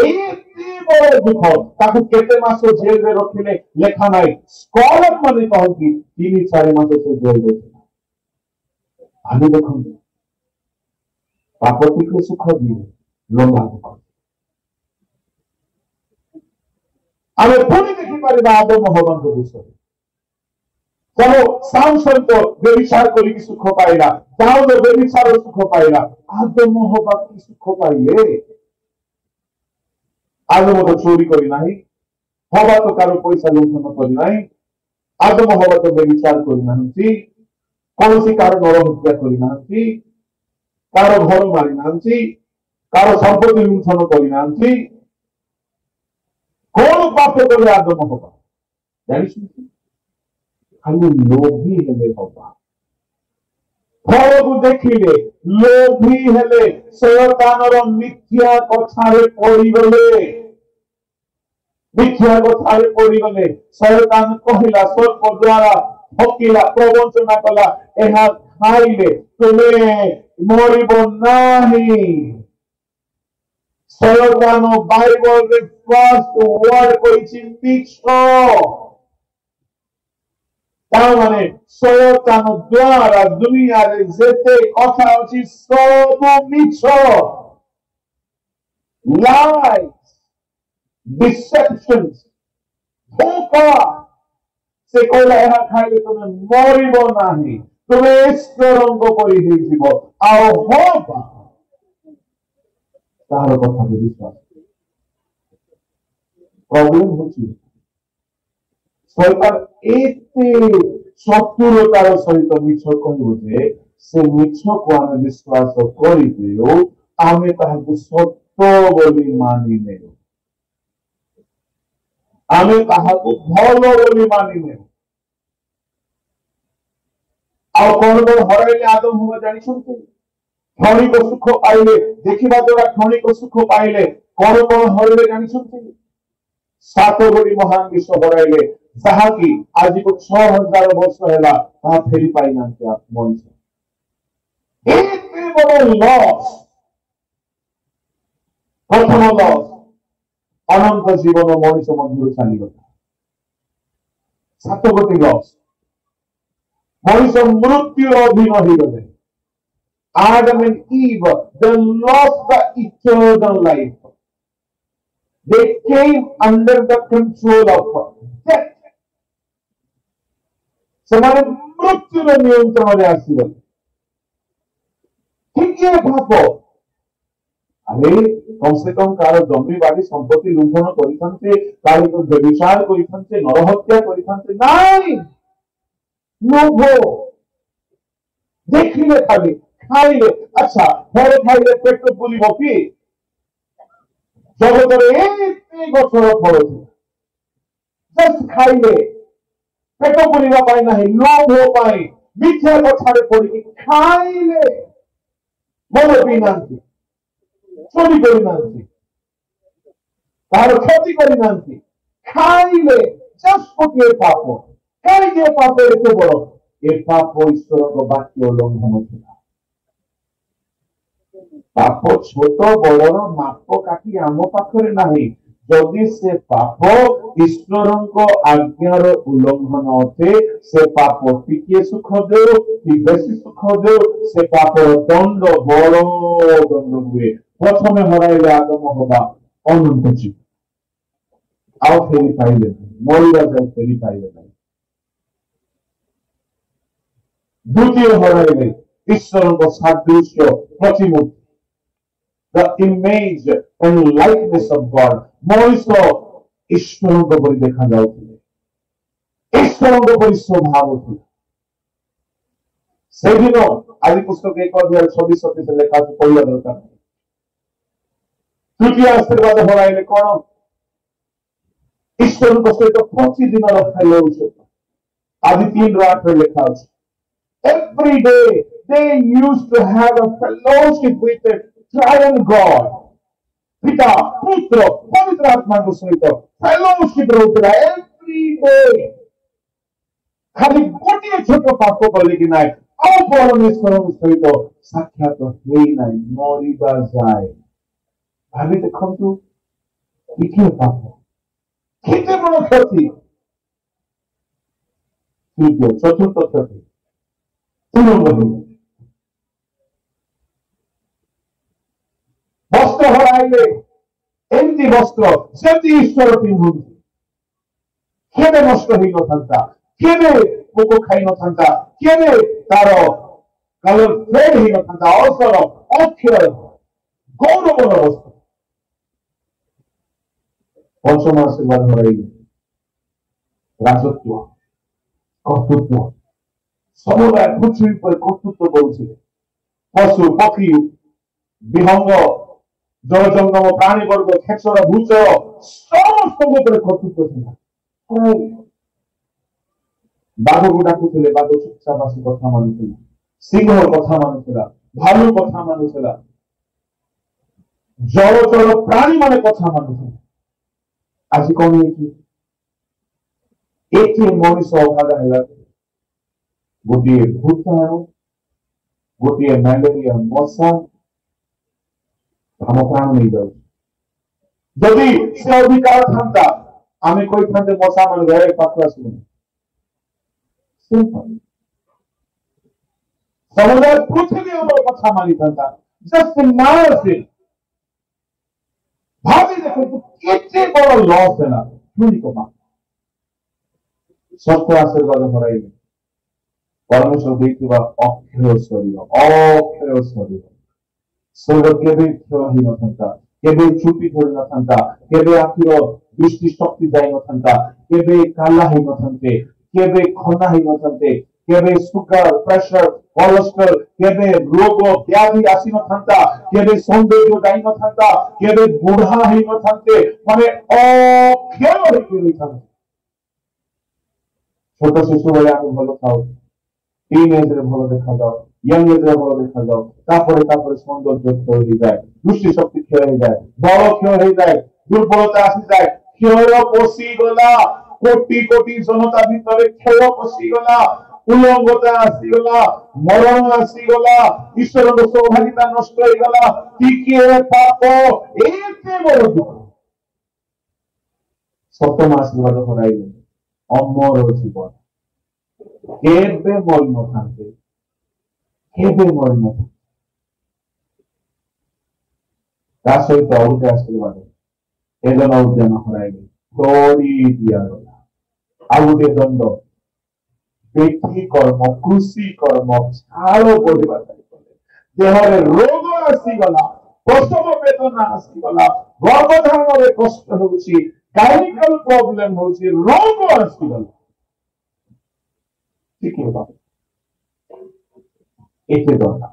ଏତେ ବଡ ଦୁଃଖ, ତାକୁ କେତେ ମାସ ଜେଲରେ ରଖିଲେ ଲେଖା ନାହିଁ। ସ୍କଲାର ମାନେ କହନ୍ତି 3-4 ମାସ ସେ ଜେଲରେ ଥିଲା। ଆମେ ଦେଖନ୍ତୁ ପାପ ଟିକେ ସୁଖ ଦିଏ, ଲମ୍ବା ଦୁଃଖ। ଆମେ ପୁଣି ଦେଖିପାରିବା ଆଦମ ହବାଙ୍କ ବିଷୟରେ। ତେଣୁ ସାମସନ ତ ବ୍ୟଭିଚାର କରିକି ସୁଖ ପାଇଲା, ଦାଉଦ ବ୍ୟଭିଚାର ସୁଖ ପାଇଲା, ଆଦମ ହବା କି ସୁଖ ପାଇଲେ? ଆଦମ ତ ଚୋରି କରି ନାହିଁ, ହବା ତ କାହାର ପଇସା ଲୁଣ୍ଠନ କରି ନାହିଁ, ଆଦମ ହବା ତ ବ୍ୟଭିଚାର କରିନାହାନ୍ତି, କୌଣସି କାହାର ନର ହତ୍ୟା କରିନାହାନ୍ତି, କାହାର ଘର ମାରିନାହାନ୍ତି, କାହାର ସମ୍ପତ୍ତି ଲୁଣ୍ଠନ କରିନାହାନ୍ତି। କଣ ପାପ କଲେ ଆଦମ ହବା? ଜାଣିଛନ୍ତି? ଖାଲି ଲୋଭୀ ହେଲେ ହବା। ଫଳକୁ ଦେଖିଲେ ଲୋଭୀ ହେଲେ, ଶୟତାନର ମିଥ୍ୟା କଥାରେ ପଡିଗଲେ, ମିଥ୍ୟା କଥାରେ ପଡିଗଲେ। ଶୟତାନ କହିଲା, ସର୍ପ ଦ୍ୱାରା ଠକିଲା, ପ୍ରବଞ୍ଚନା କଲା, ଏହା ଖାଇଲେ ତୁମେ ମରିବ ନାହିଁ। ଶୟତାନ ବାଇବଲରେ ଫାର୍ଷ୍ଟ ୱାର୍ଡ କହିଛି ମିଛ। ତାମାନେ ଶୟତାନ ଦ୍ୱାରା ଦୁନିଆରେ ଯେତେ କଥା ଅଛି ସବୁ ମିଛ, ଲାଇଜ୍, ଡିସେପସନ୍ସ, ଧୋକା। ସେ କହିଲା ଏହା ଖାଇଲେ ତୁମେ ମରିବ ନାହିଁ, ତୁମେ ଈଶ୍ୱରଙ୍କ ପରି ହେଇଯିବ। ଆଉ ହବା ତାହାର କଥାକୁ ବିଶ୍ୱାସ। प्रॉब्लम होची सरकार एते चतुरतार सहित मिछ कहबो जे से मिछ को आमे विश्वास करि देउ आमे ताहाकु सत्य बोली मानि नेउ आमे ताहाकु भलो बोली मानि नेउ आ कोन हराइले आदम हुआ जानि छथि क्षणिक सुख पाइले देखिबा द्वारा क्षणिक सुख पाइले कोन हराइले जानि छथि 7 गोटी महान विश्व हराइले जहाँकि आज को 6000 वर्ष है फेरी पाई ना मनुष्य लॉस प्रथम लॉस अनंत जीवन मनुष्य मध्य चलीगला 7 गोटी लॉस मनुष्य मृत्यु अधीन हो गले Adam and Eve they lost the eternal life. They came under the control of death. ସେମାନେ ମୃତ୍ୟୁର ନିୟନ୍ତ୍ରଣରେ ଆସିଗଲେ ଟିକେ ଭାବ ଆରେ କମ ସେ କମ କାହାର ଜମି ବାଡ଼ି ସମ୍ପତ୍ତି ଲୁଣ୍ଠନ କରିଥାନ୍ତେ କାହାର ବ୍ୟଭିଚାର କରିଥାନ୍ତେ ନରହତ୍ୟା କରିଥାନ୍ତେ ନାଇଁ ଲୋଭ ଦେଖିଲେ ଖାଲି ଖାଇଲେ ଆଚ୍ଛା ଘରେ ଖାଇଲେ ପେଟ ପୁରିବ କି ଜଗତରେ ଏତେ ଗଛର ଫଳ ଥିଲା ଜଷ୍ଟ ଖାଇଲେ पेट पुरिबा पाई नाही लोभ पाई मिथ्या कथारे पड़ी खाइले मद पी नांती चोरी करी नांती तार क्षति करी नांती खाइले जस्ट गोटे पाप कहीं जे पाप एते बड़ ए पाप ईश्वर को वाक्य उल्लंघन थिला पाप छोट बड़र माप काटी आम पाखरे नाही जदि से पाप ईश्वर आज्ञार उल्लंघन अटे से पाप टिके सुख दे कि बेसी सुख दे से पाप दंड बड़ दंड हुए प्रथम हराइले आदम हवा अनंत जीवन आउ फेरी पाइले मरिया जाए फेरी पाइले नहीं द्वितीय हराइले ईश्वर सादृश्य प्रतिमूर्ति the image and likeness of God मनुष्य ईश्वर को परि देखा जाउथिले ईश्वर को परि स्वभाव थिला से दिन आदि पुस्तक 1:26-27 लेखा अछि पढिया दरकार तृतीय आशीर्वाद हराइले कोन ईश्वर को सहित प्रतिदिन रखाइले अछि आदि 3:8 लेखा अछि every day they used to have a fellowship with the triune God पिता पुत्र पवित्र आत्मा को सहित फेलोशिप रहउतला एवरी डे खाली गोटे छोट पाप कले कि नाय आ परमेश्वर सहित साक्षात हेई नाय मरिबा जाय भाबी देखंतु किके पाप किते बड़ क्षति तृतीय चतुर्थ क्षति वस्त्र हराइले एमती वस्त्र सेमती ईश्वर पिंधुंती केबे नष्ट होई नथांता केबे पोको खाई नथांता केबे तार कलर फेड होई नथांता अवसर अक्षर गौरवपूर्ण वस्त्र पंचम आशीर्वाद हराइले राजत्व कर्तृत्व समुदाय पृथ्वी पर कर्तृत्व करुथिले पशु पक्षी विहंग जल जंगम प्राणी वर्ग खेचर भूचर समस्त कर्तृत्व था बाघ को डाकुले बाघ चुपचाप कथा मानुला सिंह कथा मानुला भालू कथा मानुला जलचर प्राणी माने कथा मानुला आज कौन एटी मनुष्य अभागा है गोटे भूताणु गोटे मैलेरिया मशा हम प्राण नहीं जाऊ जदि से अधिकार था आम कोई था मशा मान घर पाख आसबुनि समुदाय पृथ्वी कथा मानी था जस्ट इमेजिन भाभी देखो केते बड़ लॉस है क्षणिक पाप सत्य आशीर्वाद हराइले परमेश्वर देखिबा अक्षय शरीर स्वर्ग केबे क्षय ही नथंता केबे चुपी थोड़ी नथंता केबे आखिर दृष्टि शक्ति जाई नथंता केबे काला ही नथंते केबे खना ही नथंते केबे सुगर प्रेशर कोलेस्ट्रॉल केबे रोग व्याधि आसी नथंता केबे सौंदर्य जाई नथंता केबे बुढ़ा ही नथंते माने अक्षय ही नथंते छोट शिशु बेले आमे भलो खाओ टीन एज रे भलो देखा जाओ यंग एज रे भलो देखा जाओ तापरे सौंदर्य क्षय हो जाए दृष्टि शक्ति क्षय हो जाए बल क्षय हो जाए दुर्बलता आसी जाए क्षय पशी गला कोटि कोटि जनता भितर क्षय पशी गला उलंगता आसी गला मरण आसी गला ईश्वर को सौभाग्यता नष्ट हो गला टिके पाप एते बड़ दुख सप्तम आशीर्वाद हराइले अमर जीवन केबे मरि नथान्ते केबे मरि नथान्ते ता सहित औरते आशीर्वाद एदन उद्यान हराइले तोड़ी दियागला आउ गोटे दंड बेठी कर्म कृषि कर्म झाड़ बढ़ा देहरे रोग आसीगला प्रसव वेदना आसीगला गर्भधारण कष्ट होउछि गायनिकल प्रॉब्लम होउछि रोग आसीगला ठीक है बाबा एते दंड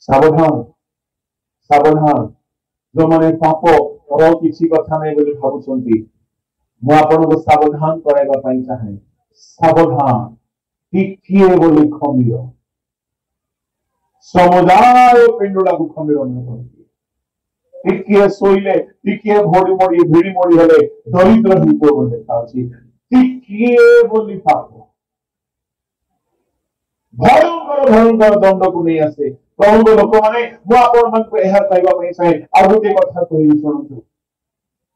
सावधान सावधान जो माने पाप और किसी कथा नहीं बोली भावुछंती मु आपन को सावधान कराइबा पई चाहे सावधान टिकिए बोली खमीर समुदाय पिंडुला को खमीर न करती टिकिए सोइले टिकिए भोड़ी मोड़ी भिड़ी मोड़ी हेले दरिद्र हितो बोले खाउची टिकिए बोली पाप भयंकर भयंकर दंड को नहीं आसे प्रभु लोक माने मु आपन मन को एहा कहबा पई चाहे आ गोटे कथा कहि सुनछु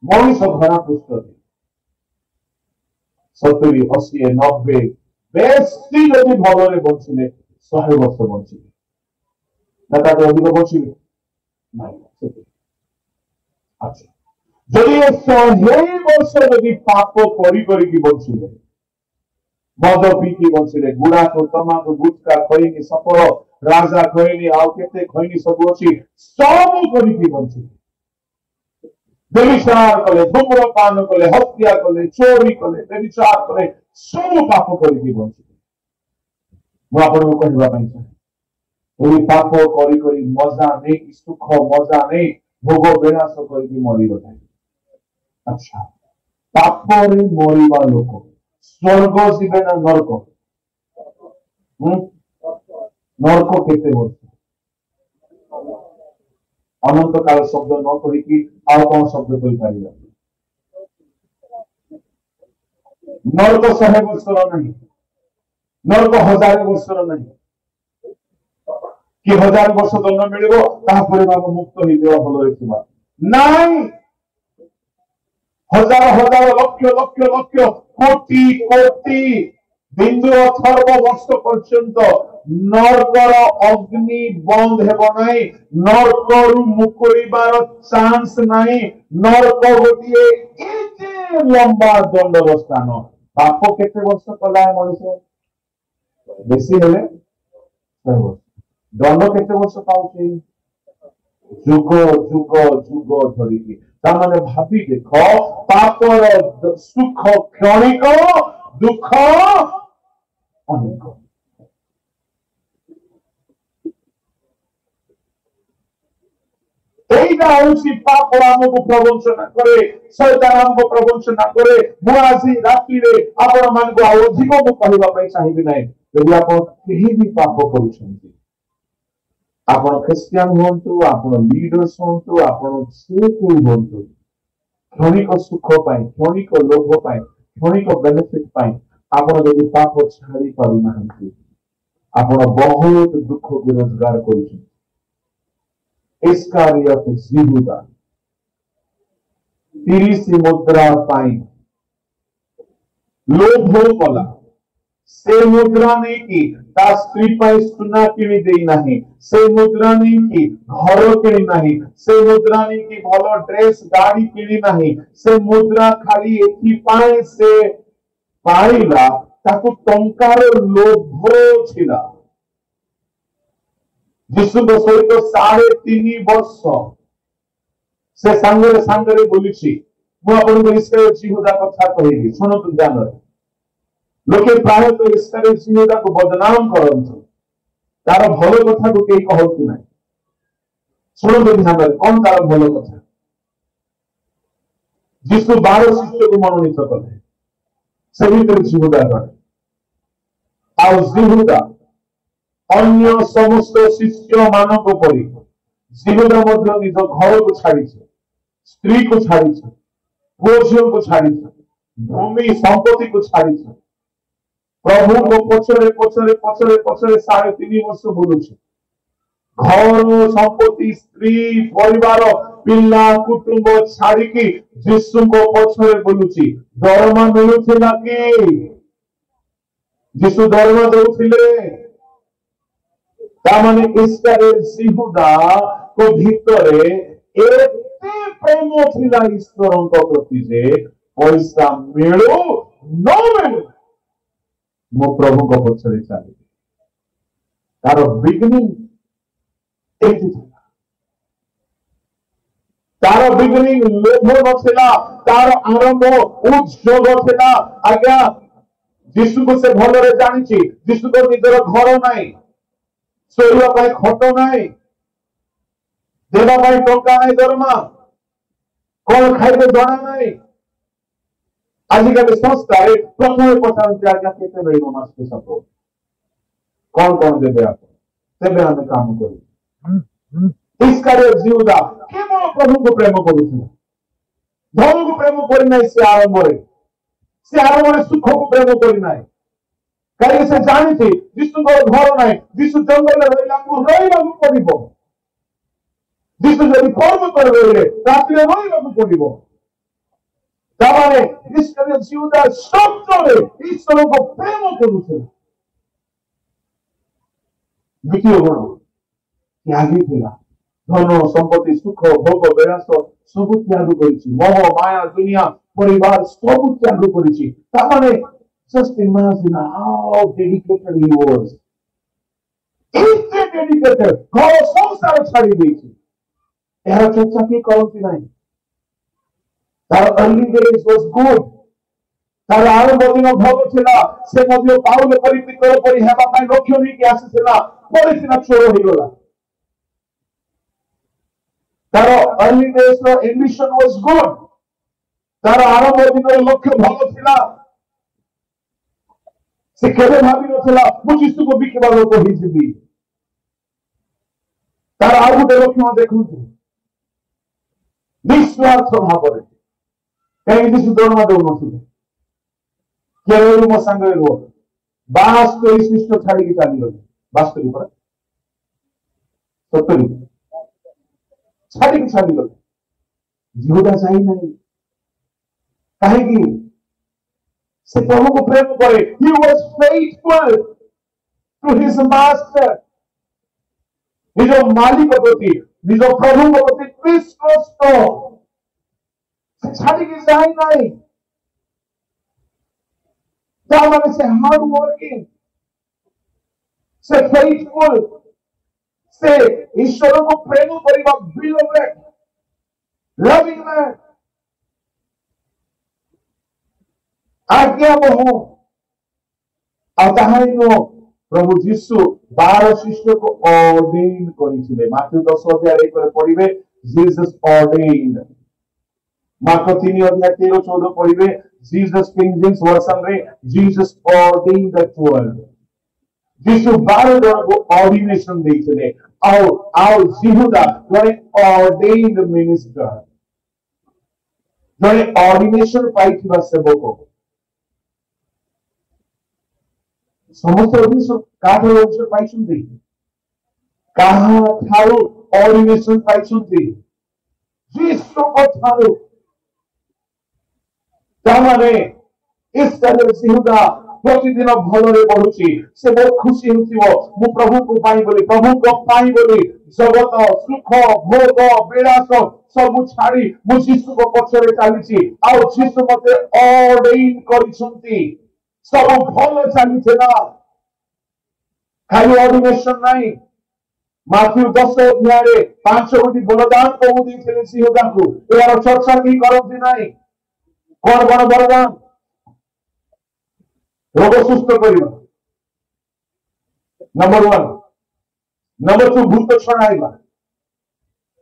मनुष्य घरा पुस्तक 70 80 90 बेसी जदि भलरे बंचिले 100 वर्ष बंचिले ना ता अधिक बंचिले नहीं अच्छा जदि 100 वर्ष जदि पाप करी करी की बंचिले मद पीकी बंचिले गुड़ा को तमाकू गुटका खैनी सफल राजा खैनी आउ केते खैनी सब अछि सब करी की बंचिले व्यभिचार कले धूम्रपान कले हत्या कले चोरी कले व्यभिचार कले सब पाप करी बंचिले मु आपन को कहबा पई चाहे एई पाप करी करी मजा नै सुख मजा नै भोग विनाश करी मरि गए अच्छा पाप रे मरिबा लोक स्वर्ग जीवे ना नरक नरक केते वर्ष अनंत काल शब्द न कही आउ कौन शब्द कही पारिबा नरक 100 वर्षर नहीं नरक 1000 वर्षर नहीं कि 1000 वर्ष दंड मिलिबो तापर बाबा मुक्त होई देवा भलो रखिबा नहीं हजार हजार लक्ष लक्ष लक्ष कोटि कोटि बिंदु अथर्व वर्ष पर्यंत नरकर अग्नि बंद हेब नहीं नरकरु मुकुड़ीबार चांस नहीं नरक गोटे एते लंबा दंड स्थान पाप केते वर्ष कला मनुष्य बेसी हेले दंड केते वर्ष पाउछि जुग जुग जुग धरिकी तामाने भाबी देखो पापर सुख क्षणिक दुख अनेक এইটা হচ্ছে পাপ আমাকে প্রবঞ্চনা করে শয়তান আমাকে প্রবঞ্চনা করে মু আজি রাত্রিরে আপন মানকু ଅଧିକ ମୁଁ କହିବା ପାଇଁ ଚାହିଁବି ନାହିଁ ଯଦି ଆପଣ କେହି ବି ପାପ କରୁଛନ୍ତି ଆପଣ ଖ୍ରୀଷ୍ଟିଆନ ହୁଅନ୍ତୁ ଆପଣ ଲିଡର୍ସ ହୁଅନ୍ତୁ ଆପଣ ସେ କେହି ହୁଅନ୍ତୁ କ୍ଷଣିକ ସୁଖ ପାଇଁ କ୍ଷଣିକ ଲୋଭ ପାଇଁ କ୍ଷଣିକ ବେନିଫିଟ ପାଇଁ ଆପଣ ଯଦି ପାପ ଛାଡ଼ି ପାରୁନାହାନ୍ତି ଆପଣ ବହୁତ ଦୁଃଖକୁ ରୋଜଗାର କରୁଛନ୍ତି इस्कारियत यहूदा 30 मुद्रा पाई लोभ कला से मुद्रा नहीं की ता स्त्री पाई सुना किणी देई नाही से मुद्रा नहीं की घर किणी नाही से मुद्रा नहीं की भलो ड्रेस गाड़ी किणी नाही से मुद्रा खाली एथि पाई से पाइला ताकू टंकार लोभ छिला यीशु सहित 3.5 वर्ष से सांगरे सांगरे बोली मु आपन इस्राएल यहूदा कथा कहबी शुणु ध्यान लोके प्रायतः इस्राएल यहूदा को बदनाम करते तार भल कथा को कई कहती ना शुणु ध्यान कौन तार भल कथा जिसको 12 शिष्य को मनोनीत कले से भीतर यहूदा रहे आहुदा अन्य समस्त शिष्य मानक परी यहूदा निज घर को छाड़ी स्त्री को छाड़ी पुओ झील को छाड़ी भूमि संपत्ति को छाड़ी प्रभु को पचरे पचरे पचरे पचरे 3.5 वर्ष बुलू घर संपत्ति स्त्री परिवार पिला कुटुंब छाड़ी जीशु को पचरे बुलुची दरमा मिलुला कि जीशु दरमा दौले तामाने इस्राएल यहूदा को भीतरे एते प्रेम थिला ईश्वर प्रति जे पैसा मिलू न मिलू मो प्रभु को पचरे चली तार बिगिनिंग तार बिगिनिंग लोभ नथिला तार आरंभ उद्योग थिला आज्ञा जीशु को से भलरे जानिछि जीशु को निजर घर नाही सोइबा पाई खट नाही देवा पाई टंका नाही दरमा कोन खाइबे जणा नाही आजिकाली संस्थारे प्रथम पचारते आज्ञा केते मिलिबो मास के सब कौन कौन देबे आप तेबे हमें काम करी इस्करियोत यहूदा केवल प्रभु को प्रेम करुथिला धन को प्रेम करि नाही से आरंभ रे सुख को प्रेम करि नाही कहीं से जानी थी जीशु को घर नाही जीशु जंगल में रहिला को रहिला को पड़िबो जीशु जदि पर्वत पर रहिले रात्रि में रहिला को पड़िबो तामाने इस्करियोत यहूदा सत्य ईश्वर को प्रेम करुथिला द्वितीय गुण त्यागी थिला धन संपत्ति सुख भोग विलास सब त्याग करिछि मोह माया दुनिया परिवार सब त्याग करिछि तामाने just imagine how dedicated he was एते डेडिकेटेड घर संसार छाड़ी देछि एहा चर्चा की करछि नाही तार अर्ली डेज वाज गुड तार आरंभ दिन भल थिला से मध्य पाउल परिपितर परि हेबा पाई लक्ष्य नै कि आसीथिला परिसिना चोर होई गला तार अर्ली डेज रो एम्बिशन वाज गुड तार आरंभ दिन लक्ष्य भल थिला से केबे भाबी नथिला मु जीशु को बिकिबा लोक होई जिबी तार आउ गोटे लक्ष्य देखुछु निस्वार्थ भाବରେ कहीं जीशु दरमा दउ नथिले केवल मो संगे रो 72 शिष्य छाड़ी के चली गले 72 पर 70 छाड़ी के चली गले यहूदा जाई नहीं काहे कि से प्रभु को प्रेम करे he was faithful to his master निज मालिक प्रति निज प्रभु प्रति विश्वस्त से छाड़ी के जाई नहीं तामाने से हार्ड वर्किंग से फेथफुल से ईश्वर को प्रेम करिबा बिलोवेड लविंग मैन आज्ञा मोह आताहाइनो प्रभु जीशु 12 शिष्य को ऑर्डेन करिथिले माथ्यू 10 अध्याय 1 रे पढिबे जीसस ऑर्डेन्ड मार्को 3 अध्याय 13 14 पढिबे जीसस किंग जेम्स वर्सन रे जीसस ऑर्डेन्ड द 12 जीशु 12 जन को ऑर्डिनेशन देथिले आउ यहूदा जने ऑर्डेन्ड मिनिस्टर जने ऑर्डिनेशन पाइथिबा सेवक समस्त ऑर्डिनेशन काठर ऑर्डिनेशन पाइछन्ति काठारु ऑर्डिनेशन पाइछन्ति जीशु को थारु तामाने इस्राएल यहूदा प्रतिदिन भलरे पढुछि से बहुत खुशी होथिबो मु प्रभु को पाई बोली जगत सुख भोग विलास सब छाड़ी मु जीशु को पछरे चलीछि आ जीशु मते ऑर्डेन करिसंती सब भल चलीछे ना खाली ऑर्डिनेशन नहीं माथ्यू 10 अध्याय 5 गोटी बरदान प्रभु देइथिले सिंहदाको यार चर्चा की करती नाही कोन बड़ बरदान रोग सुस्थ करिबा नंबर 1 नंबर 2 भूत छड़ाइबा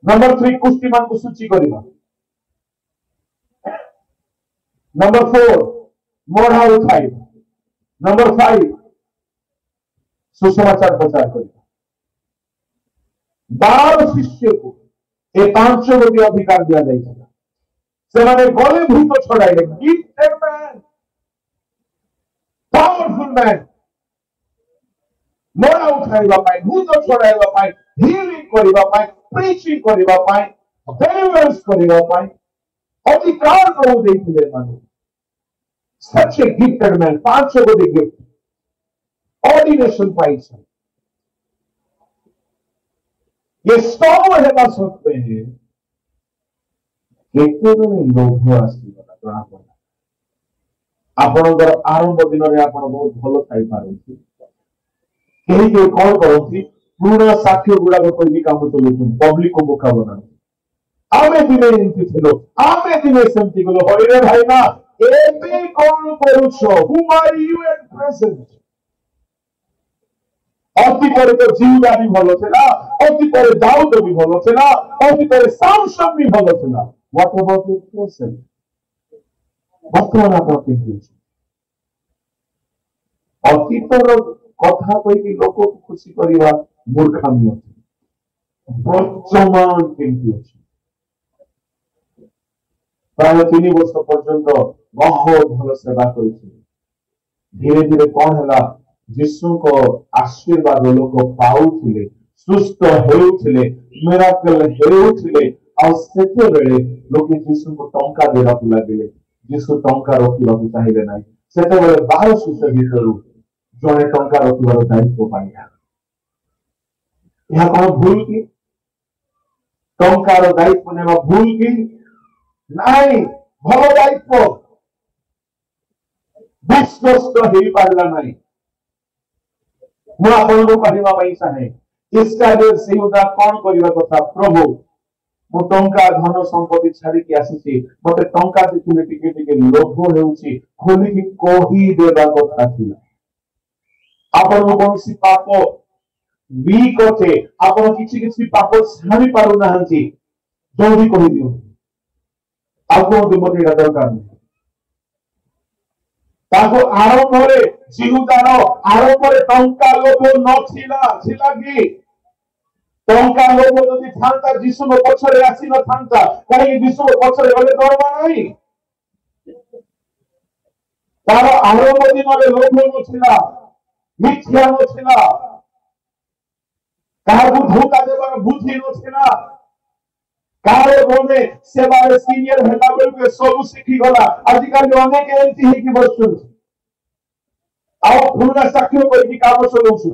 नंबर 3 कुष्ठीमान को सूची करिबा नंबर 4 मोढ़ा उठाइबा नंबर 5 सुसमाचार प्रचार करिबा 12 शिष्य को ये 5 गोटी अधिकार दिया जाइछला से माने गले भूत छड़ाइले गिफ्टेड मैन पावरफुल मैन मोड़ा उठाइबा पाई भूत छड़ाइबा पाई हीलिंग करिबा पाई प्रीचिंग करिबा पाई डेलिवरेंस करिबा पाई अधिकार प्रभु देइथिले माने सच ए गिफ्टेड मैन 5 गोटी गिफ्ट ऑर्डिनेशन पाइछ ये सब हेबा सत्वे केतेबेले लोभ आसीगला जଣା पड़ा आपणकर आरंभ दिन में आपण बहुत भलो खाई पारंती केही के कौन करती पूर्ण साक्ष्य गुड़ा को कोई भी काम चलुछन पब्लिक को बोका बनाना आमे दिने एंती थिलो आमे दिने सेमती गलो होइरे भाई ना एबे कौन करूछो who are you at present अति पर तो जीवदा भी भलो थिला अति पर दाऊद भी भलो थिला अति पर सामसन भी भलो थिला व्हाट अबाउट योर प्रेजेंट वर्तमान आप अतीतर कथा कही लोक को खुशी करवा मूर्खामी अच्छे वर्तमान केमती अच्छे प्राय 3 वर्ष पर्यंत बहुत भल सेवा कर धीरे धीरे कौन है जीशु को आशीर्वाद लोक पाऊले सुस्थ होउथिले मिराकल होउथिले आ सेते बेले लोक जीशु को टंका देबा लागिले जीशु टंका रखिबा चाहिए ना सेते बेले 12 शिष्य भितरु जने टंका रखिबार दायित्व पाइला यह कौन भूल की टंकार दायित्व नेबा भूल की नहीं भल दायित्व विश्वस्त हो पारला नहीं इसका सिंहदा कौन करने कथा प्रभु मु टंका धन संपत्ति छाड़ी आसी मत टंका देखने टिके टिके लोभ होउची खोलिकी कही देबा कथा थिला आपण कौन पाप वीक अचे आपण किछि किछि पाप छाड़ी पारु नाहंती जल्दी कहि दियो आपको मत एटा दरकार नहीं ताको आरंभ रे जिहुदार आरंभ रे टंका लोभ नथिला थिला कि टंका लोभ जदि थांता जीशु को पछरे आसी न थांता काहे जीशु को पछरे गले दरबा नहीं तार आरंभ दिन रे लोभ नथिला मिथ्या नथिला काहू धोखा देबार बुद्धि नथिला कारे बोले सेवारे सीनियर हेला बेल सब शिखी गला आजिकल अनेक एमती है कि बसुन आउ पूर्ण साक्ष्य करके काम चलौछु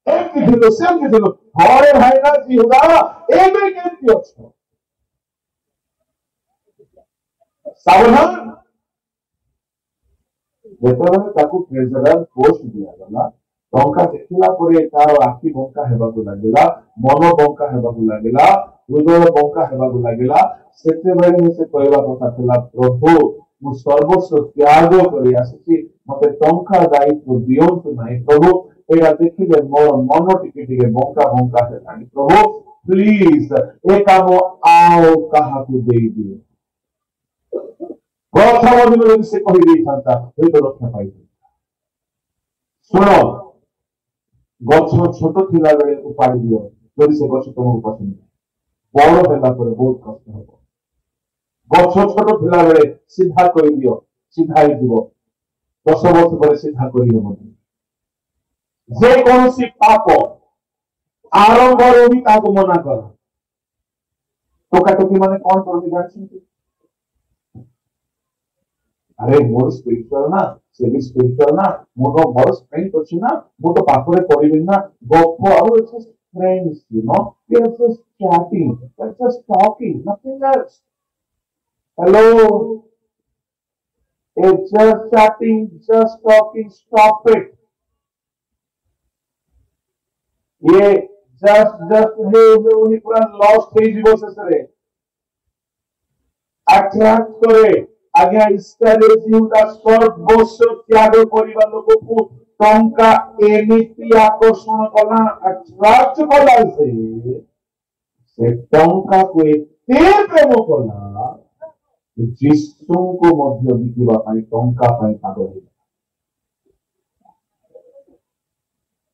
एमती दिलो सेमती दिलो हरे भाई ना जिहुदा एबे केमती अछि सावधान जेतबे ताकू प्रेसिडेंट पोस्ट दिया गला टंका देखिला परे तार आखि बंका हेबाकू लागिला मन बंका हेबाकू लागिला हृदय बंका हेबाकू लागिला सेते बेले से कहवा कथा थिला प्रभु मु सर्वस्व त्याग करी आसी मते टंका दायित्व दियंतु नाही प्रभु एरा देखिले मोर मन टिके टिके बंका बंका हेलानी प्रभु प्लीज ए काम आओ कहा को दे दियो प्रथम दिन से कहि दै थांता होय तो रक्षा पाई सुनो गछ छोट थिला बेले उपाड़ी दियो जदि से गछ तुमको पसंद बड़ होला पर बहुत कष्ट हो गछ छोट थिला बेले सीधा कर दियो सीधा ही जीव 10 वर्ष पर सीधा करी हो जे कौन सी पाप आरंभ रे भी ताको मना कर टोका टोकी माने कौन करबी जानछि अरे मोर स्पिरिचुअल ना से भी स्पिरिचुअल ना मोर बड़ स्ट्रेंथ अछि ना मो तो पापरे पड़िबिन ना गप और it's friends you know we are just chatting we're just talking nothing else hello it's just chatting just talking stop it ये जस्ट हे पूरा लॉस्ट हो जीवो शेषरे अट्रैक्ट करे आज्ञा इस्कारियोत यहूदा सर्वस्व त्याग करिबा लोकକୁ टंका एमिति आकर्षण कला अट्रैक्ट कला से टंका को एते प्रेम कला जीसु को मध्य बिकिबा पाई टंका पाई पागल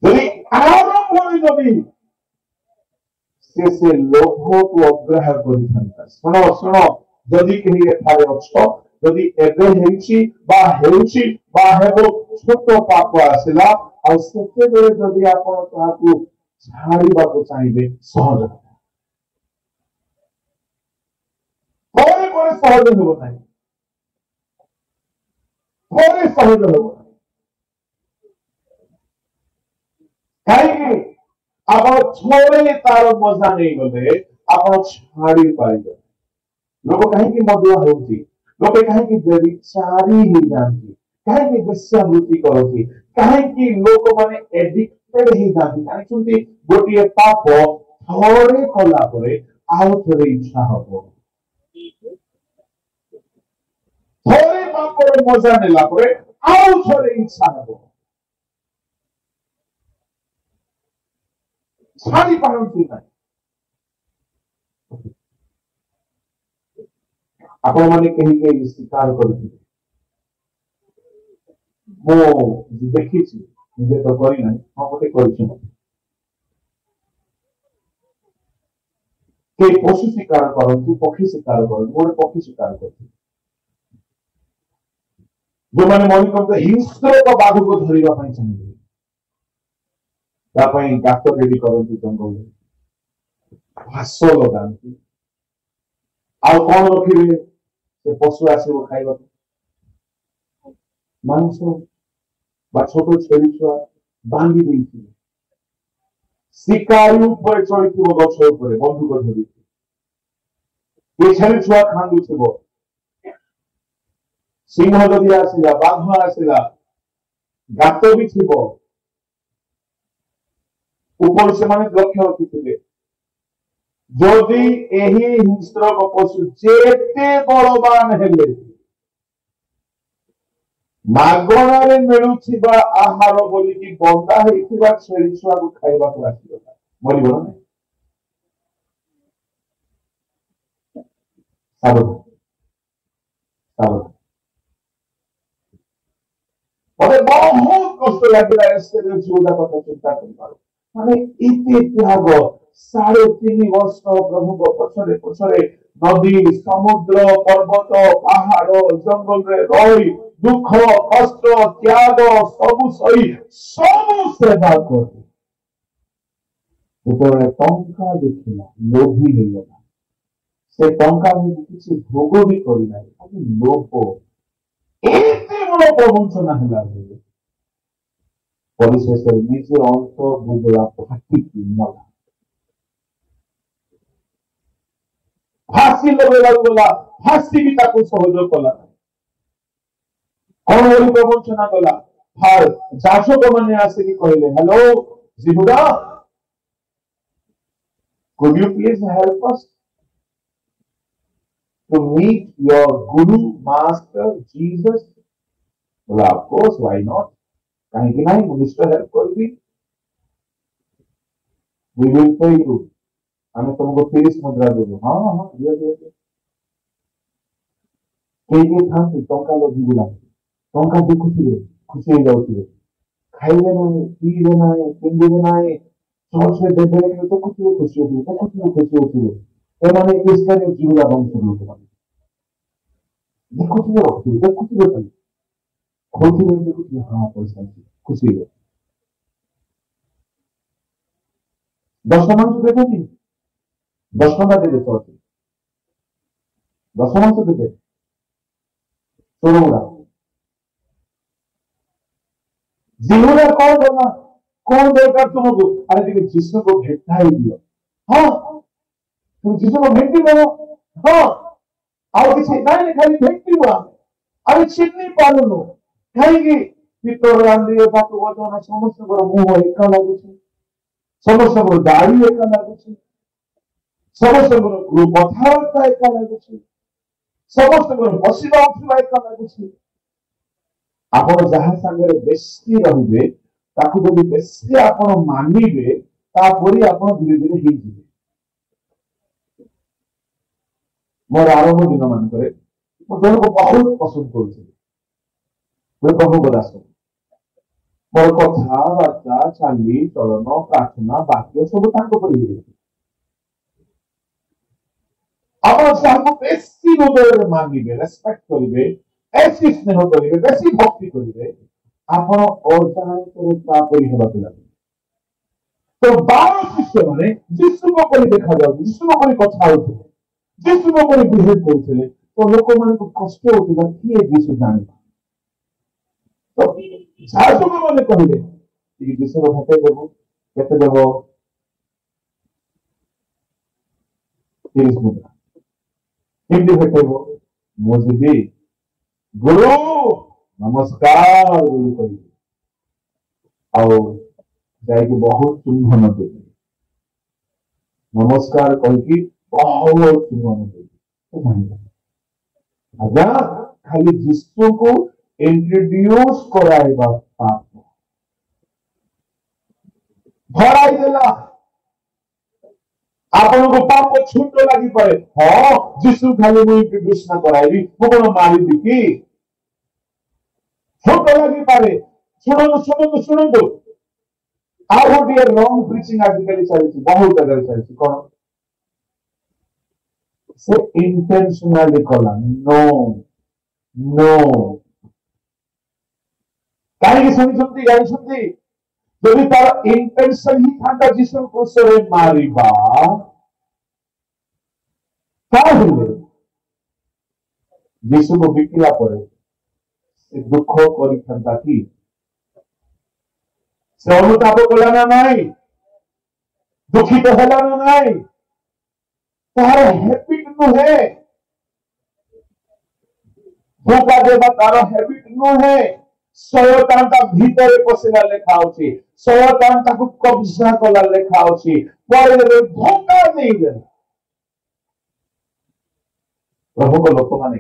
यदि आरंभ होई से लोभ को अग्राह्य करिथंता सुनो जदि कहीं एठारे अछ जदि एबे हेउची बा हेबो छोट पाप आसिला आ सेते बेले जदि आपण ताकू छाड़ीबा को चाहिबे सहज सहज हेबो नाही सहज हेबो काहे आपण थोड़े तार मजा नहीं गले आपण छाड़ी पाइबे लोक कहीं मदुआ होती लोक कहीं व्यभिचारी ही जाती कहीं वेश्यावृत्ति करती कहीं लोक माने एडिक्टेड ही जाती जानी गोटे पाप थोड़े कला परे आउ थोड़े इच्छा हबो थोड़े पाप रे मजा नेला परे आउ थोड़े इच्छा हबो छाड़ी पारंती नहीं आपण माने कहीं कहीं स्वीकार करथि मो देखि छी निजे तो करी नाही हम गोटे करिछि के पशु शिकार करथि पक्षी शिकार करथि गोटे पक्षी शिकार करथि जो माने मन करते हिंस्र को बाघ को धरिबा पई चाहिए ता पई गात रेडी करथि जंगल घास लगांती आ कौन रखिबे से पशु आसो खाइबा मांस बा छोटो छेली छुआ बांधी देइछि शिकारी ऊपर चढ़िथिबो गछ ऊपर बंदूक धरि ये छेली छुआ खांदु थिबो सिंह जदि आसिला बाघ आसिला गात भी थिबो ऊपर से माने लक्ष्य रखिथिबे जदि एही हिंस्र पशु जेते बलवान हेले मागणारे मिलुथिबा आहार बोली कि बंदा हेथिबा छेली छुआ को खाइबा को आसीबा मरिबो नै साबधान साबधान अरे बहुत कष्ट लागिला एस्ते जोदा कथा चिंता करिबारो माने इते त्याग 3.5 वर्ष प्रभु को पछरे पछरे नदी समुद्र पर्वत पहाड़ जंगल रे रही दुख कष्ट त्याग सबु सही सबु सेवा कर टंका देखिला लोभी हेला से टंका में किसी भोग भी करी नाही खाली लोभ एते बड़ प्रवंचना हेला जे परिशेष निजे अंत बुझला फाटी मला फांसी लगेगा गला फांसी भी ताको सहयोग कला कौन बोली प्रवंचना कला फार जाचक माने आसे कि कहले hello जिहुदा could you please help us to meet your guru master Jesus well of course why not कहीं कि नहीं मिनिस्टर हेल्प कर दी we will pay you हमें तुमको 30 मुद्रा देबो हां हां दिया केही थांती टंका लोभी गुला टंका देखुथिबे खुशी हो जाउथिबे खाइबे नाही पीबे नाही पिंदिबे नाही चर्च में देबे के तो खुशी होथिबे ए माने इस्कारियोत जीवला वंश लोक माने देखुथिबे खोलथिबे देखुथिबे हां पैसा खुशी हो 10 मांस देबे 10 टका देबे चर्च 10 मांस देबे सोना जीवन कौन करना कौन दरकार तुमको अरे देखिए जिसु को भेंटा ही दियो हाँ तुम जिसु को भेंटी दो हाँ और किसी नहीं खाली भेंटी हुआ अरे चिन्नी पालनो कहीं पितर रांधिए बात वो तो ना समस्त पर मुंह एका लागु छे समस्त दाढ़ी एका लगुच समस्त कथबार्ता एका लगुच समस्त बसवा उठा एका लगुच आपण जहाँ सागर बेसी रे जब बेसी आप मानवे तापर आप धीरे धीरे ही मोर आरंभ दिन मानक जन को बहुत पसंद कर प्रभु दास मोर कथबार्ता चाली चलन प्रार्थना वाक्य सब आप बेसी हृदय मानवे रेस्पेक्ट करेंगे बेसी स्नेह करेंगे बेसी भक्ति करेंगे आपण अजाणत लगे तो 12 शिष्य मैंने जीशु देखा जाऊ जीशु कथा होते जीशु बिहेव करते तो लोक मान कष्ट होता किए जीशु जाने तो शासक मैंने कहले जीशु भेटे देव केते देव 30 मुद्रा केमती भेटेब मुझे गुरु नमस्कार बोली कही जाकि बहुत चुंबन दे नमस्कार कही बहुत चुंबन दे आज्ञा खाली जीशु को इंट्रोड्यूस कराइबा पाप भराई देला आपन को पाप छूट लगी पड़े हाँ जीशु खाली मुझे इंट्रोड्यूस ना कराइबी मु कोन मारी कि छूट लगी पारे शुणु शुणु शुणु आउ गोटे रंग प्रिचिंग आजिकल चलती बहुत जगह चलती कौन से इंटेंशनली कला नो नो कहीं सुनी जानी जदि तार इंटेंशन ही था जीशु क्रूस मारिबा जीशु को बिकिला पड़े दुख कर कि से अनुताप कला ना नाई दुखित है ना नाई तार हैबिट नुहे धोखा देवा तार हैबिट नुहे शयतान ता भीतर पशिला लेखा होची शयतान ताकू कब्जा कला लेखा होची परे धोखा नहीं दे प्रभु को लोक माने